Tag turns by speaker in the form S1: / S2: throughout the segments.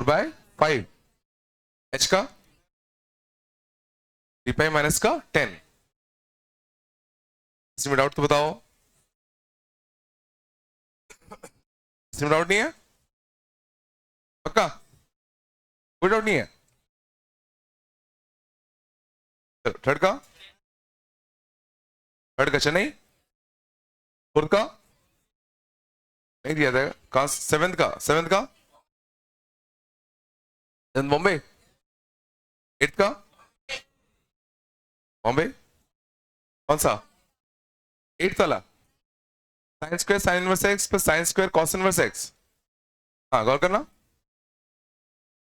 S1: 4/5, h का 3 पाई minus का 10। इसमें डाउट तो बताओ, इसमें डाउट नहीं है? पक्का कोई डाउट नहीं है? थर्ड का, थर्ड का चेन्नई, फोर्थ का नहीं दिया था, कहां? सेवेंथ का, सेवेंथ का बॉम्बे, एट्थ का बॉम्बे, कौन सा? एट्थ वाला, sine square sine inverse x plus sine square cos inverse x. हाँ गौर करना,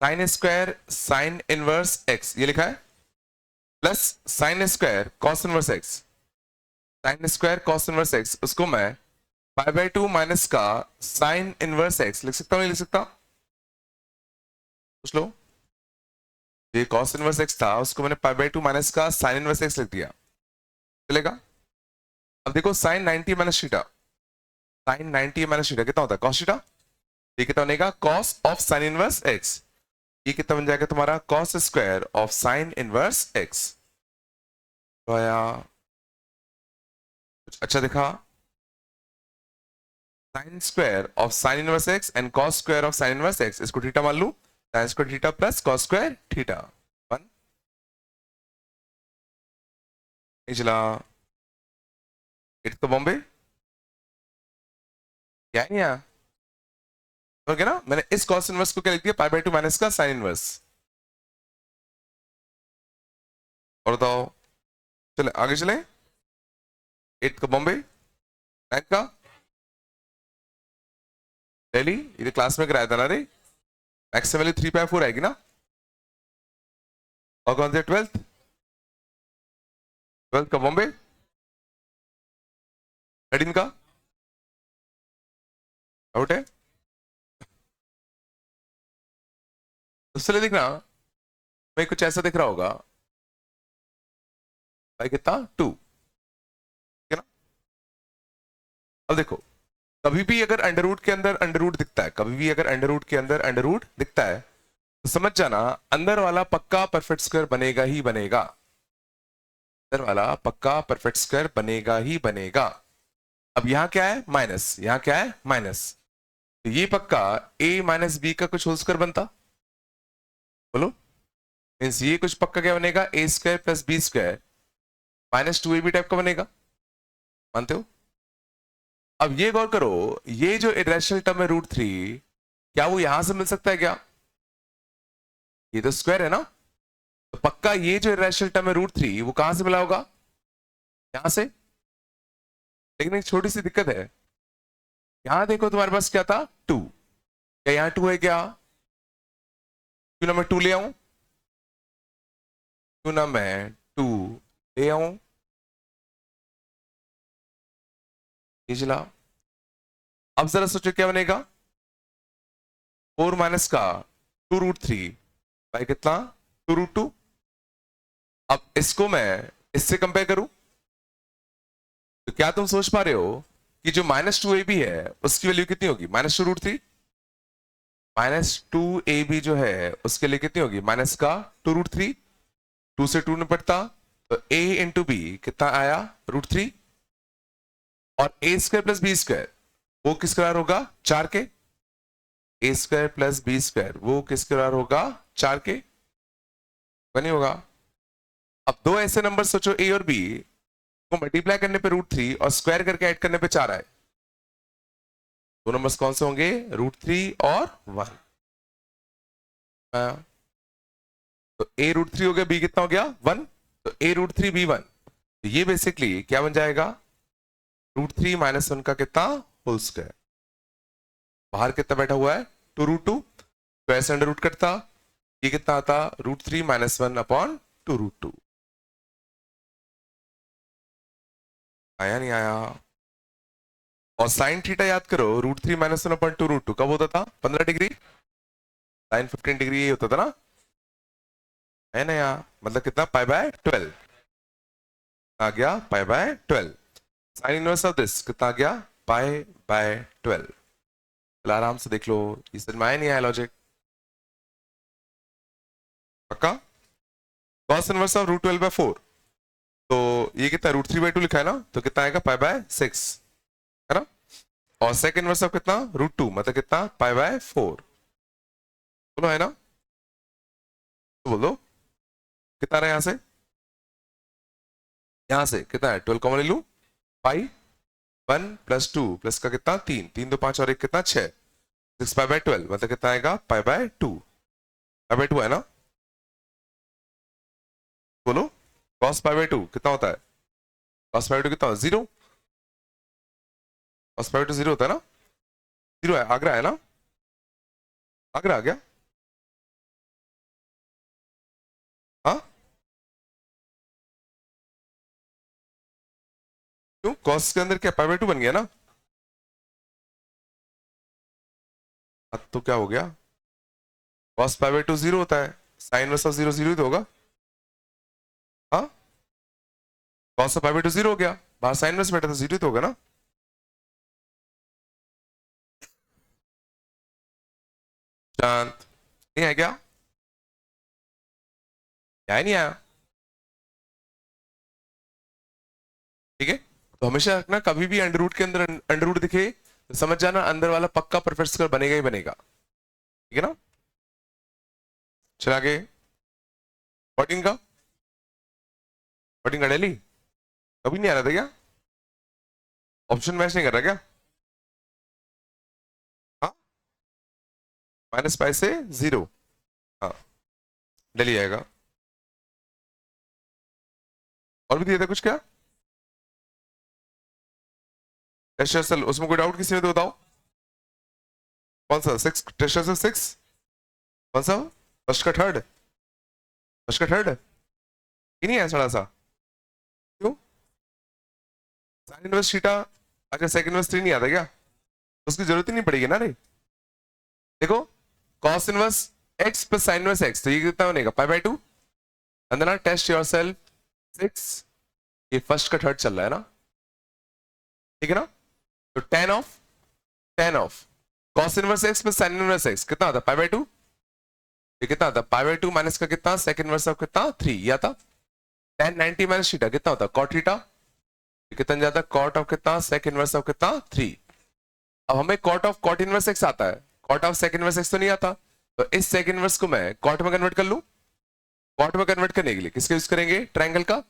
S1: sine square sine inverse x ये लिखा है, plus sine square cos inverse x, sine square cos inverse x, उसको मैं π/2 माइनस का साइन इनवर्स एक्स लिख सकता हूं, नहीं लिख सकता? पूछ लो। ये कॉस इनवर्स एक्स था, उसको मैंने π/2 माइनस का साइन इनवर्स एक्स लिख दिया, चलेगा? अब देखो sine 90 minus theta, sine 90 minus theta कितना होता है? Cos theta. ये कितना बनेगा? Cos of sine inverse x. ये कितना बन जाएगा तुम्हारा? Cos square of sine inverse x. तो आया कुछ अच्छा दिखा? Sine square of sine inverse x and cos square of sine inverse x, इसको थीटा मान लू, sine square theta plus cos square theta. One नहीं चला, इट तो बॉम्बे क्या नहीं आया? ओके ना, मैंने इस कॉस इनवर्स को क्या लिख दिया? π/2 माइनस का साइन इनवर्स। और बताओ, चले आगे चले। 8 का बॉम्बे, 9 का दिल्ली, ये क्लास में कराया था ना रे, एक्स वैल्यू 3/4 आएगी ना। और कौन सी? 12th, 12th का बॉम्बे, 13 का आउट है। उससे दिखना भाई, कुछ ऐसा दिख रहा होगा भाई, कितना? 2, ठीक है ना? अब देखो, कभी भी अगर अंडर रूट के अंदर अंडर रूट दिखता है, कभी भी अगर अंडर रूट के अंदर अंडर रूट दिखता है, तो समझ जाना अंदर वाला पक्का परफेक्ट स्क्वायर बनेगा ही बनेगा, अंदर वाला पक्का परफेक्ट स्क्वायर बनेगा ही बनेगा। अब यहां क्या है? माइनस, यहां क्या है? माइनस, तो ये पक्का a माइनस बी का कुछ होल स्क्वायर बनता, बोलो? मीन्स ये कुछ पक्का क्या बनेगा? a square plus b square minus 2ab type का बनेगा, मानते हो? अब ये गौर करो, ये जो इरेशनल टर्म है √3, क्या वो यहां से मिल सकता है क्या? ये तो स्क्वायर है ना, तो पक्का ये जो इरेशनल टर्म है √3 वो कहां से मिला होगा? यहां से। लेकिन एक छोटी सी दिक्कत है, यहां देखो तुम्हारे पास क्या था? 2, क्या यहां 2 है क्या? क्यों ना मैं 2 ले आऊं, क्यों ना मैं 2 ले आऊं, ये चला। अब जरा सोचो क्या बनेगा? 4 माइनस का 2√3 भाई कितना? 2√2। अब इसको मैं इससे कंपेयर करूं, तो क्या तुम सोच पा रहे हो कि जो -2ab है उसकी वैल्यू कितनी होगी? -2√3। -2ab जो है उसके लिए कितनी होगी? माइनस का 2√3, 2 से 2 निपटता, तो a इंटू बी कितना आया? √3। और a square plus b square वो किस करार होगा? 4 के। a square plus b square वो किस करार होगा? 4 के, नहीं होगा? अब दो ऐसे नंबर सोचो, a और b को मल्टीप्लाई करने पे √3 और स्क्वायर करके ऐड करने पे 4 आए, दो नंबर्स कौन से होंगे? √3 और 1। तो a √3 हो गया, b कितना हो गया? 1, तो a √3 b 1, तो ये बेसिकली क्या बन जाएगा? √3 माइनस 1 का कितना? Whole square. बाहर कितना बैठा हुआ है? 2√2, तो ऐसे अंडर रूट कटता, ये कितना आता? √3 माइनस 1 अपॉन 2√2। आया नहीं आया? और साइन थीटा याद करो, √3 माइनस 1 अपॉन 2√2 कब होता था? 15 डिग्री, साइन 15 डिग्री ये होता था ना, है ना? यहाँ मतलब कितना? π/12 आ गया, π/12। साइन इनवर्स ऑफ दिस कितना आ गया? π/12। आराम से देख लो, ये समझ में आया नहीं आया लॉजिक? पक्का? कॉस इनवर्स ऑफ रूट 12/4, तो ये कितना √3/2 लिखा है ना, तो कितना आएगा π/6, है ना? और सेकंड इनवर्स ऑफ कितना √2, मतलब कितना π/4, बोलो है ना? तो बोलो कितना रहा यहां से, यहां से कितना है 12 कॉमन ले लू, पाई 1 + 2 प्लस का कितना 3, 3 2 5 और 1 कितना 6, 6 π/12 मतलब कितना आएगा π/2, π/2 है ना? बोलो cos π/2 कितना होता है, cos π/2 कितना होता है 0, cos π/2 0 होता है ना, 0 है, आगरा है ना, आगरा आ गया, हाँ क्यों cos के अंदर क्या π/2 बन गया ना, अब तो क्या हो गया, cos π/2 0 होता है, sin इनवर्स ऑफ 0 0 ही तो होगा, हाँ cos ऑफ π/2 0 हो गया, बाहर sin इनवर्स बैठा तो 0 ही तो होगा ना, शांत नहीं है क्या, क्या है नहीं आया, ठीक है? तो हमेशा रखना कभी भी अंडर रूट के अंदर अंडर रूट दिखे तो समझ जाना अंदर वाला पक्का परफेक्ट स्क्वायर बनेगा ही बनेगा, ठीक है ना? चला आगे 14 का, 14 का डेली कभी नहीं आ रहा था क्या, ऑप्शन मैच नहीं कर रहा क्या, हाँ -π से 0, हाँ डेली आएगा, और भी दिया था कुछ क्या, टेस्ट उसमें कोई डाउट किसी में तो बताओ, कौन सा 6 टेस्ट 6, कौन सा फर्स्ट का थर्ड, फर्स्ट का थर्ड ही नहीं है थोड़ा सा, क्यों साइन इनवर्स थीटा, अच्छा सेकंड इनवर्स 3 नहीं आता क्या, तो उसकी जरूरत ही नहीं पड़ेगी ना रे, देखो cos inverse x plus sin inverse x, तो ये कितना बनेगा π/2, अंदर ना टेस्ट योरसेल्फ 6, ये फर्स्ट का थर्ड चल रहा है ना, ठीक है ना, तो tan of cos inverse x plus sin inverse x कितना आता है π/2, ये कितना आता है π/2 माइनस का कितना सेकंड इनवर्स ऑफ कितना 3, ये आता tan 90 माइनस थीटा कितना होता है cot थीटा, ये कितना जाता है cot ऑफ कितना सेकंड इनवर्स ऑफ कितना 3, अब हमें cot of cot inverse x आता है, cot of second inverse x तो नहीं आता, तो इस सेकंड इनवर्स को मैं cot में कन्वर्ट कर लूं, cot में कन्वर्ट करने के लिए किसका यूज करेंगे ट्रायंगल का,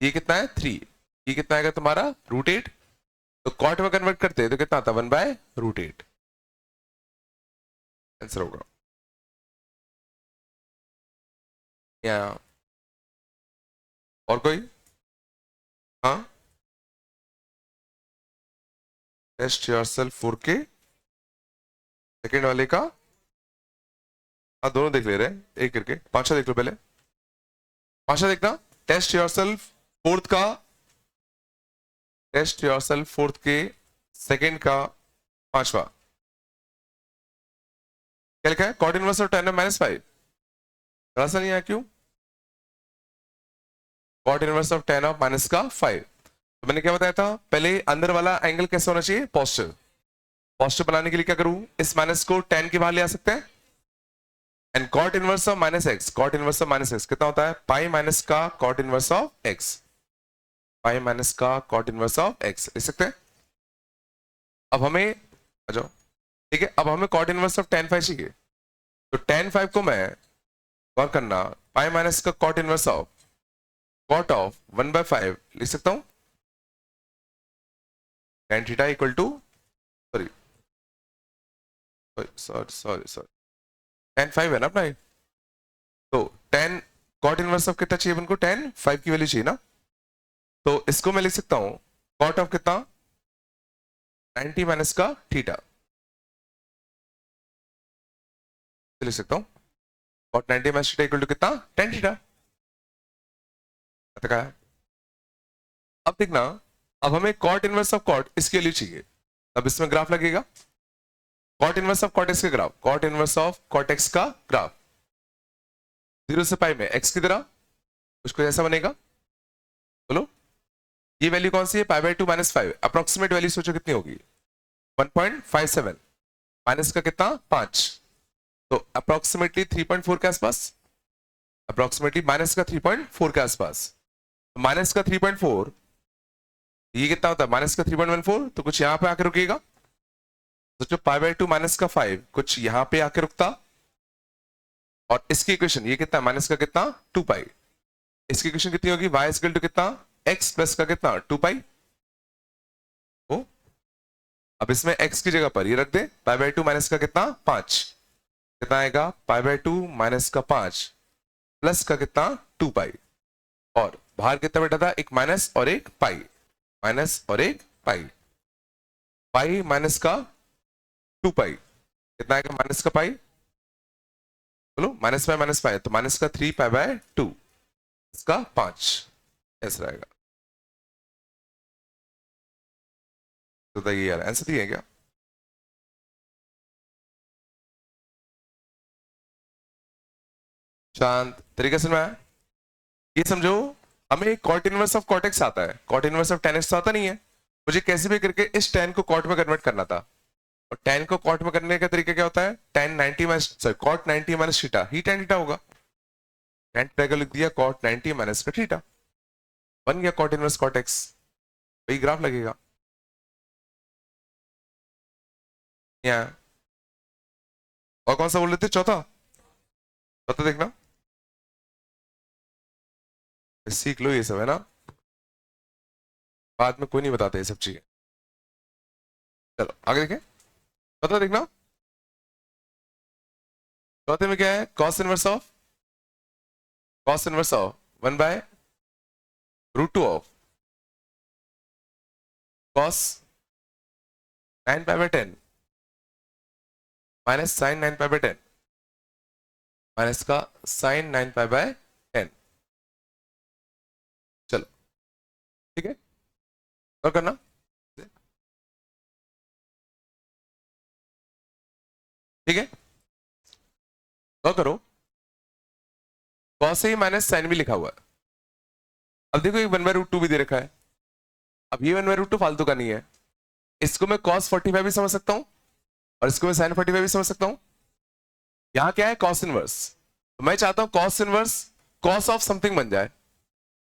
S1: ये कितना है 3, ये कितना आएगा तुम्हारा √8, तो cot में कन्वर्ट करते हैं तो कितना आता है 1/√8, आंसर होगा या और कोई, हाँ टेस्ट योरसेल्फ 4K सेकंड वाले का, हाँ दोनों देख ले रहे हैं एक करके, पांचवा देख लो पहले, पांचवा देखना टेस्ट योरसेल्फ फोर्थ का, टेस्ट योरसेल्फ फोर्थ के सेकंड का पांचवा, क्या लिखा है cot इनवर्स ऑफ tan -5, थोड़ा सा नहीं आया क्यों, cot inverse of tan of -5, तो मैंने क्या बताया था पहले अंदर वाला एंगल कैसा होना चाहिए पॉजिटिव, पॉजिटिव बनाने के लिए क्या करूं, इस माइनस को tan के बाहर ले आ सकते हैं, and cot inverse of -x, cot inverse of -x कितना होता है पाई माइनस का cot inverse of x, pi minus का cot इनवर्स ऑफ x लिख सकते हैं, अब हमें आ जाओ, ठीक है, अब हमें cot इनवर्स ऑफ tan 5 चाहिए, तो tan 5 को मैं गौर करना पाई माइनस का cot inverse of cot of 1/5 लिख सकता हूं, tan theta equal to sorry tan 5 है ना अपना, तो tan cot इनवर्स ऑफ कितना चाहिए उनको tan 5 की वैल्यू चाहिए ना, तो इसको मैं लिख सकता हूं cot ऑफ कितना 90 माइनस का थीटा, लिख सकता हूं cot 90 minus theta equal to कितना tan थीटा, अब देखना अब हमें cot इनवर्स ऑफ cot इसकी वैल्यू चाहिए, अब इसमें ग्राफ लगेगा cot inverse of cot x का graph, cot inverse of cot x का ग्राफ 0 से पाई में x की तरह उसको ऐसा बनेगा, बोलो ये वैल्यू कौन सी है π/2 -5, अप्रोक्सीमेट वैल्यू सोचो कितनी होगी 1.57 माइनस का कितना 5, तो अप्रोक्सीमेटली 3.4 के आसपास, अप्रोक्सीमेटली माइनस का 3.4 के आसपास। माइनस का 3.4 ये कितना होता है, माइनस का 3.14, तो कुछ यहां पे आके रुकेगा। सोचो पाई बाय 2 माइनस का 5 कुछ यहां पे आके रुकता। और इसकी इक्वेशन ये कितना, माइनस का कितना 2 पाई, इसकी इक्वेशन कितनी होगी, y इक्वल टू कितना x प्लस का कितना 2 पाई। ओ अब इसमें x की जगह पर ये रख दे, पाई बाय 2 माइनस का कितना 5, कितना आएगा पाई बाय 2 माइनस का 5 प्लस का कितना 2 पाई। और बाहर कितना बेटा था, एक माइनस और एक पाई, माइनस और एक पाई, पाई माइनस का 2 पाई कितना आएगा, माइनस का पाई, बोलो माइनस पाई तो माइनस का 3 पाई बाय 2 इसका 5 ऐसा रहेगा। तो बताइए यार आंसर दिए क्या? शांत तरीके से मैं ये समझो, हमें cot inverse of cot x आता है, cot inverse of ten x आता नहीं है। मुझे कैसे भी करके इस टेन को कॉट में कन्वर्ट करना था। और टेन को कॉट में करने का तरीका क्या होता है, ten 90 minus sorry cot 90 minus theta, ही टेन थीटा होगा। टेन टैग लिख दिया कॉट 90 माइनस का थीटा, बन गया कॉट इनवर्स कॉट एक्स, वही ग्राफ लगेगा यहाँ। और कौन सा बोल रहे थे चौथा, चौथा देखना, सीख लो ये सब है ना, बाद में कोई नहीं बताता ये सब चीजें। चलो आगे देखें, चौथा देखना, चौथे में क्या है, cos inverse of 1 by root 2 of cos 9 pi by 10 minus sine 9 pi by 10 minus का साइन 9 पाई बाय 10। चलो ठीक है, और करना, ठीक है और करो, कॉस से ही माइनस साइन भी लिखा हुआ है। अब देखो ये 1/√2 भी दे रखा है। अब ये 1/√2 फालतू का नहीं है, इसको मैं cos 45 भी समझ सकता हूं और इसको मैं sin 45 भी समझ सकता हूं। यहां क्या है cos इनवर्स, तो मैं चाहता हूं cos inverse cos of something बन जाए,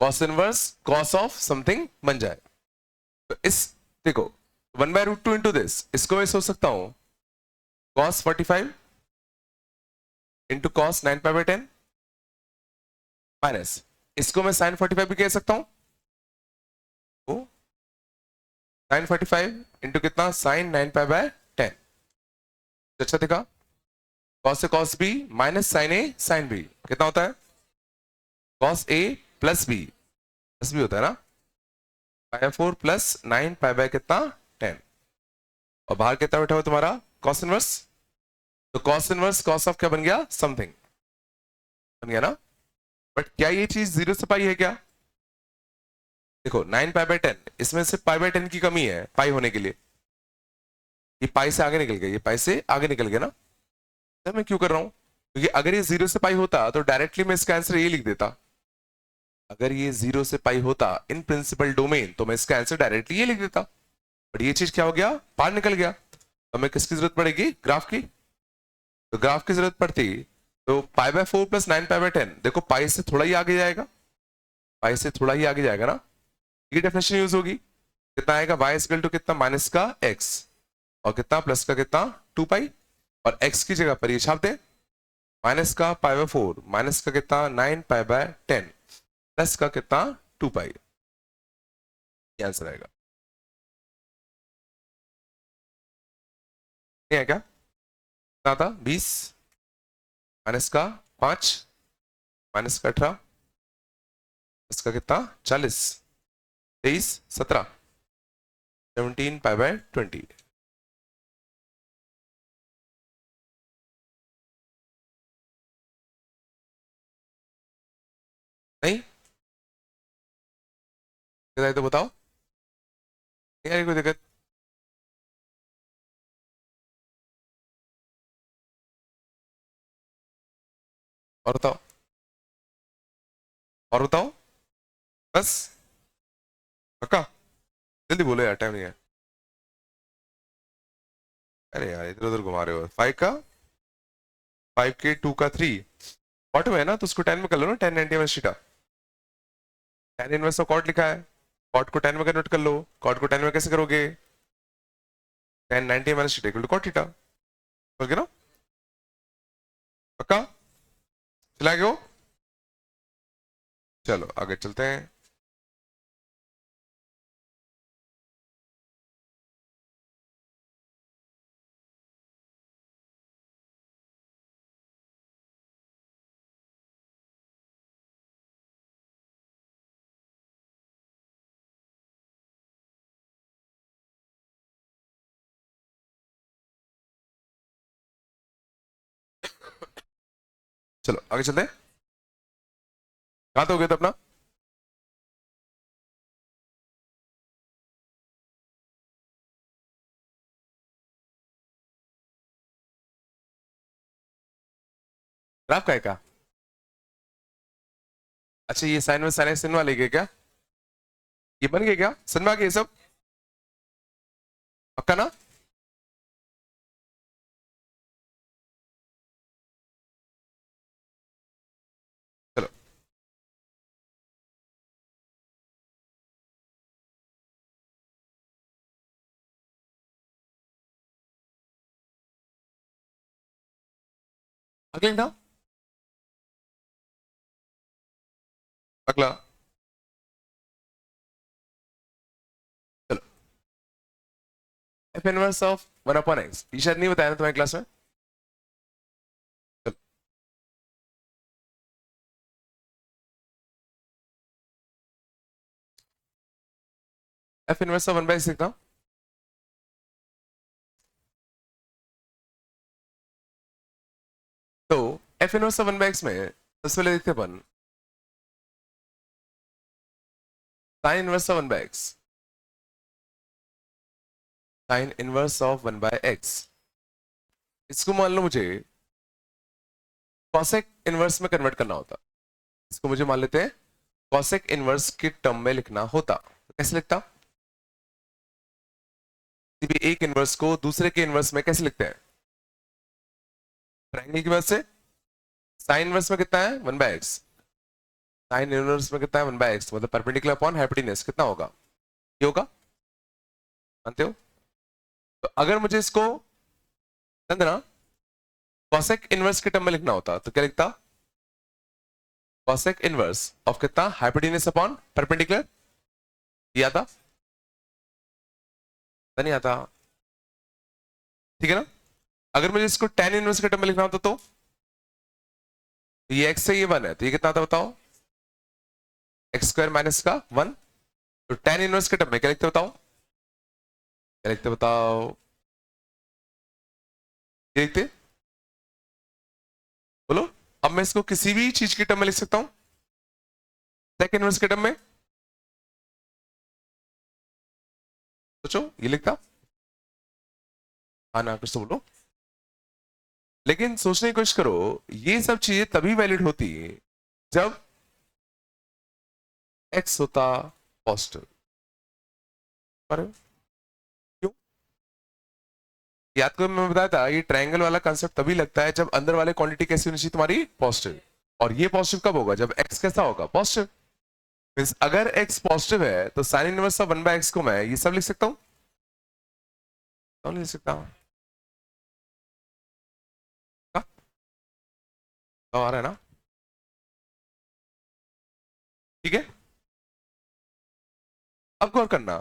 S1: cos inverse cos of something बन जाए। तो इस देखो 1/√2 इंटू दिस, इसको मैं सोच सकता हूं cos 45 into cos 9 pi by 10 minus, इसको मैं sin 45 भी कह सकता हूं, तो sin 45 इंटू कितना sin 9 पाई बाय 10। अच्छा देखा, cos से cos b minus sin a sin b कितना होता है, cos a प्लस b होता है ना, पाई 4 प्लस 9 पाई बाय कितना 10। और बाहर कितना बैठा हुआ तुम्हारा cos इनवर्स, तो cos इनवर्स cos ऑफ क्या बन गया समथिंग बन गया ना। बट क्या ये चीज 0 से पाई है क्या, देखो 9 पाई बाय 10 इसमें से पाई बाय 10 की कमी है पाई होने के लिए, ये पाई से आगे निकल गया, ये पाई से आगे निकल गया ना। तो मैं क्यों कर रहा हूं, क्योंकि अगर ये 0 से पाई होता तो डायरेक्टली मैं इसका आंसर ये लिख देता, अगर ये 0 से पाई होता इन प्रिंसिपल डोमेन तो मैं इसका आंसर डायरेक्टली ये लिख देता। बट ये चीज क्या हो गया, बाहर निकल गया, तो हमें किसकी जरूरत पड़ेगी, ग्राफ की। तो ग्राफ की जरूरत पड़ती तो पाई बाय 4 प्लस 9 पाई बाय 10, देखो पाई से थोड़ा ही आगे जाएगा, पाई से थोड़ा ही आगे जाएगा ना, ये डेफिनेशन यूज होगी। कितना आएगा y इक्वल टू कितना माइनस का x और कितना प्लस का कितना 2 पाई, और x की जगह पर ये छाप दे, माइनस का पाई बाय 4 माइनस का कितना 9 पाई बाय 10 प्लस का कितना 2 पाई, ये आंसर आएगा। नहीं है क्या, कितना था 20 माइनस का 5 माइनस का 18 इसका कितना 40 23 17 17 पाई बाय 20। नहीं तो बताओ, नहीं आ रही कोई दिक्कत, और बताओ, और बताओ बस, पक्का जल्दी बोलो यार टाइम नहीं है। अरे यार इधर उधर घुमा रहे हो, 5 का 5 के 2 का 3 कॉट में है ना, तो उसको टेन में कर लो ना, tan 90 minus theta. Tan inverse of cot लिखा है, कॉट को टेन में कन्वर्ट कर लो। कॉट को टेन में कैसे करोगे? Tan 90 minus theta equal to cot theta, हो गया ना? पक्का? चला गया? चलो आगे चलते हैं। चलो आगे चलते हैं। कहां तो हो गया था अपना? ग्राफ का है क्या? अच्छा ये साइन में साइन sin वाले के क्या? ये बन गए क्या? समझ में आ गया ये सब? पक्का ना? चलो अगले था, अगला। चलो f inverse of one upon x, ये शायद नहीं बताया ना तुम्हारी क्लास में? चलो f inverse of one by x लिखता हूं। तो f inverse of one by x में सबसे पहले देखते हैं अपन sine inverse of one by x. Sine inverse of one by x, इसको मान लो मुझे कॉसेक इनवर्स में कन्वर्ट करना होता। इसको मुझे मान लेते हैं कॉसेक इनवर्स के टर्म में लिखना होता, तो कैसे लिखता? किसी भी एक इनवर्स को दूसरे के इनवर्स में कैसे लिखते हैं? ट्रायंगल की मदद से। साइन इनवर्स में कितना है? One by x. Sine inverse में कितना है? वन बाय एक्स, मतलब परपेंडिकुलर अपॉन हाइपोटेन्यूज कितना होगा? ये होगा, मानते हो? तो अगर मुझे इसको ना कॉसेक इनवर्स के टर्म में लिखना होता तो क्या लिखता? कॉसेक इनवर्स ऑफ कितना? Hypotenuse upon perpendicular. ये आता? नहीं आता? ठीक है ना? अगर मुझे इसको टेन इनवर्स के टर्म में लिखना होता तो ये एक्स से ये वन है, तो ये कितना आता बताओ? एक्स स्क्वायर माइनस का वन। तो टेन इनवर्स के टर्म में क्या लिखते बताओ? क्या लिखते बताओ? ये लिखते, बोलो। अब मैं इसको किसी भी चीज के टर्म में लिख सकता हूं, सेकंड इनवर्स के टर्म में। सोचो, ये लिखता? हाँ ना, कुछ तो बोलो। लेकिन सोचने की कोशिश करो, ये सब चीजें तभी वैलिड होती है जब एक्स होता पॉजिटिव। पर क्यों? याद करो मैं बताया था, ये ट्रायंगल वाला कंसेप्ट तभी लगता है जब अंदर वाले क्वांटिटी कैसी होनी चाहिए तुम्हारी? पॉजिटिव। और ये पॉजिटिव कब होगा? जब एक्स कैसा होगा? पॉजिटिव। मींस अगर एक्स पॉजिटिव है तो sign inverse of one by x को मैं ये सब लिख सकता हूं? कौन लिख सकता हूं? आ रहा है ना? ठीक है, अब गौर करना,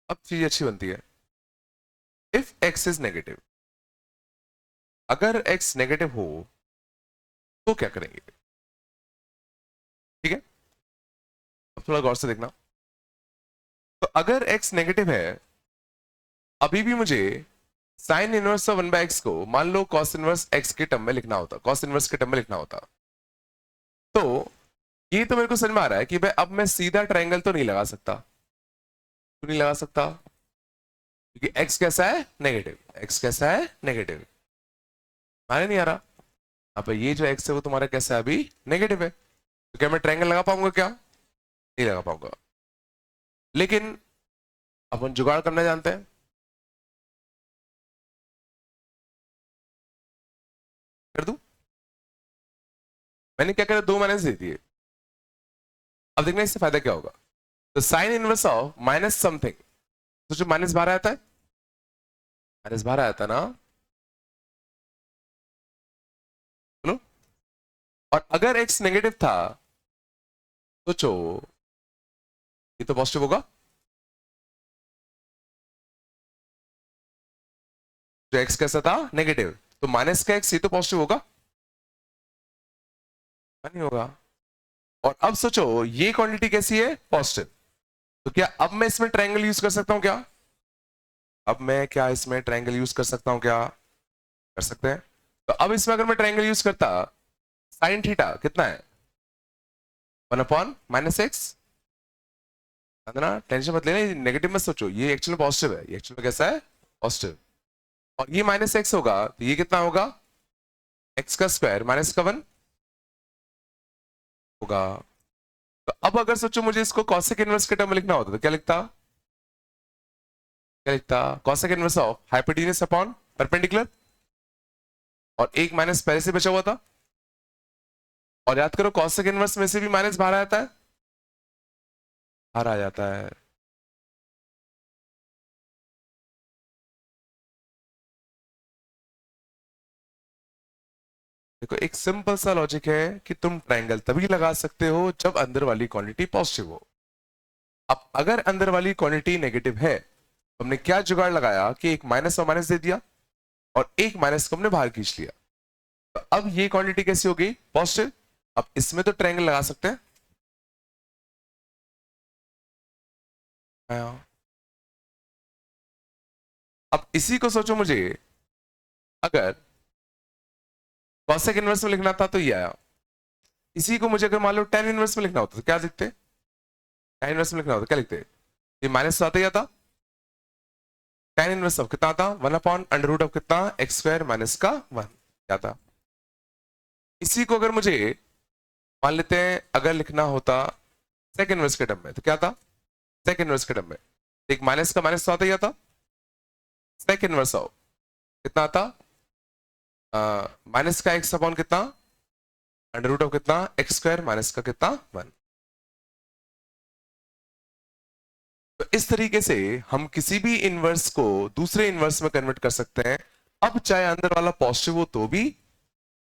S1: अब चीज अच्छी बनती है। इफ एक्स इज नेगेटिव, अगर एक्स नेगेटिव हो तो क्या करेंगे? ठीक है, अब थोड़ा गौर से देखना। तो अगर एक्स नेगेटिव है, अभी भी मुझे sign inverse of one by x को मान लो कॉस इनवर्स एक्स के टर्म में लिखना होता, कॉस इनवर्स के टर्म में लिखना होता। तो ये तो मेरे को समझ में आ रहा है कि भाई अब मैं सीधा ट्रायंगल तो नहीं लगा सकता। क्यों नहीं लगा सकता? क्योंकि एक्स कैसा है? नेगेटिव। एक्स कैसा है? नेगेटिव। माने नहीं आ रहा? अब ये जो एक्स है वो तुम्हारा कैसा है? अभी नेगेटिव है, तो क्या मैं ट्रायंगल लगा पाऊंगा? क्या नहीं लगा पाऊंगा? लेकिन अपन जुगाड़ करना जानते हैं। कर दूं? मैंने क्या करा, 2 माइनस दे दिए। अब देखना इससे फायदा क्या होगा। तो sign inverse of minus something, तो जो माइनस बाहर आता है, माइनस बाहर आता है ना, बोलो। और अगर एक्स नेगेटिव था, सोचो ये तो पॉजिटिव होगा। जो एक्स कैसा था, नेगेटिव, तो माइनस का एक्स ये तो पॉजिटिव होगा, नहीं होगा। और अब सोचो ये क्वांटिटी कैसी है, पॉजिटिव। तो क्या अब मैं इसमें ट्रायंगल यूज कर सकता हूं क्या? अब मैं क्या इसमें ट्रायंगल यूज कर सकता हूं क्या? कर सकते हैं। तो अब इसमें अगर मैं ट्रायंगल यूज करता, साइन थीटा कितना है, 1/-एक्स। ना टेंशन मत लेना, नेगेटिव मत सोचो, ये एक्चुअल में पॉजिटिव है, ये एक्चुअल में कैसा है, पॉजिटिव। और ये माइनस एक्स होगा, तो ये कितना होगा, एक्स का स्क्वायर माइनस का 1 होगा। तो अब अगर सोचो मुझे इसको कॉसेक इनवर्स के टर्म में लिखना होता तो क्या लिखता, क्या लिखता, cosec inverse of hypotenuse upon perpendicular, और एक माइनस पहले से बचा हुआ था। और याद करो कॉसेक इनवर्स में से भी माइनस बाहर आता है, बाहर आ जाता है। देखो एक सिंपल सा लॉजिक है कि तुम ट्रायंगल तभी लगा सकते हो जब अंदर वाली क्वांटिटी पॉजिटिव हो। अब अगर अंदर वाली क्वांटिटी नेगेटिव है, तो हमने क्या जुगाड़ लगाया कि एक माइनस और माइनस दे दिया, और एक माइनस को हमने बाहर खींच लिया। तो अब ये क्वांटिटी कैसी हो गई, पॉजिटिव। अब इसमें तो ट्रायंगल लगा सकते हैं। हाँ। अब इसी को सोचो मुझे, अगर कॉसेक इनवर्स में लिखना था तो ये आया। इसी को मुझे अगर मान लो टेन इनवर्स में लिखना होता तो क्या लिखते, टेन इनवर्स में लिखना होता क्या लिखते, ये माइनस तो आता ही आता। टेन इनवर्स ऑफ कितना आता, 1/√ऑफ कितना, एक्स स्क्वायर माइनस का 1 क्या था। इसी को अगर मुझे मान लेते हैं अगर लिखना होता सेक इनवर्स के टर्म में, तो क्या था, सेक इनवर्स के टर्म में एक माइनस का माइनस तो आता ही आता। सेक इनवर्स ऑफ कितना आता, माइनस का एक्स अपॉन कितना, √ऑफ कितना, एक्स स्क्वायर माइनस का कितना 1। तो इस तरीके से हम किसी भी इनवर्स को दूसरे इनवर्स में कन्वर्ट कर सकते हैं। अब चाहे अंदर वाला पॉजिटिव हो तो भी,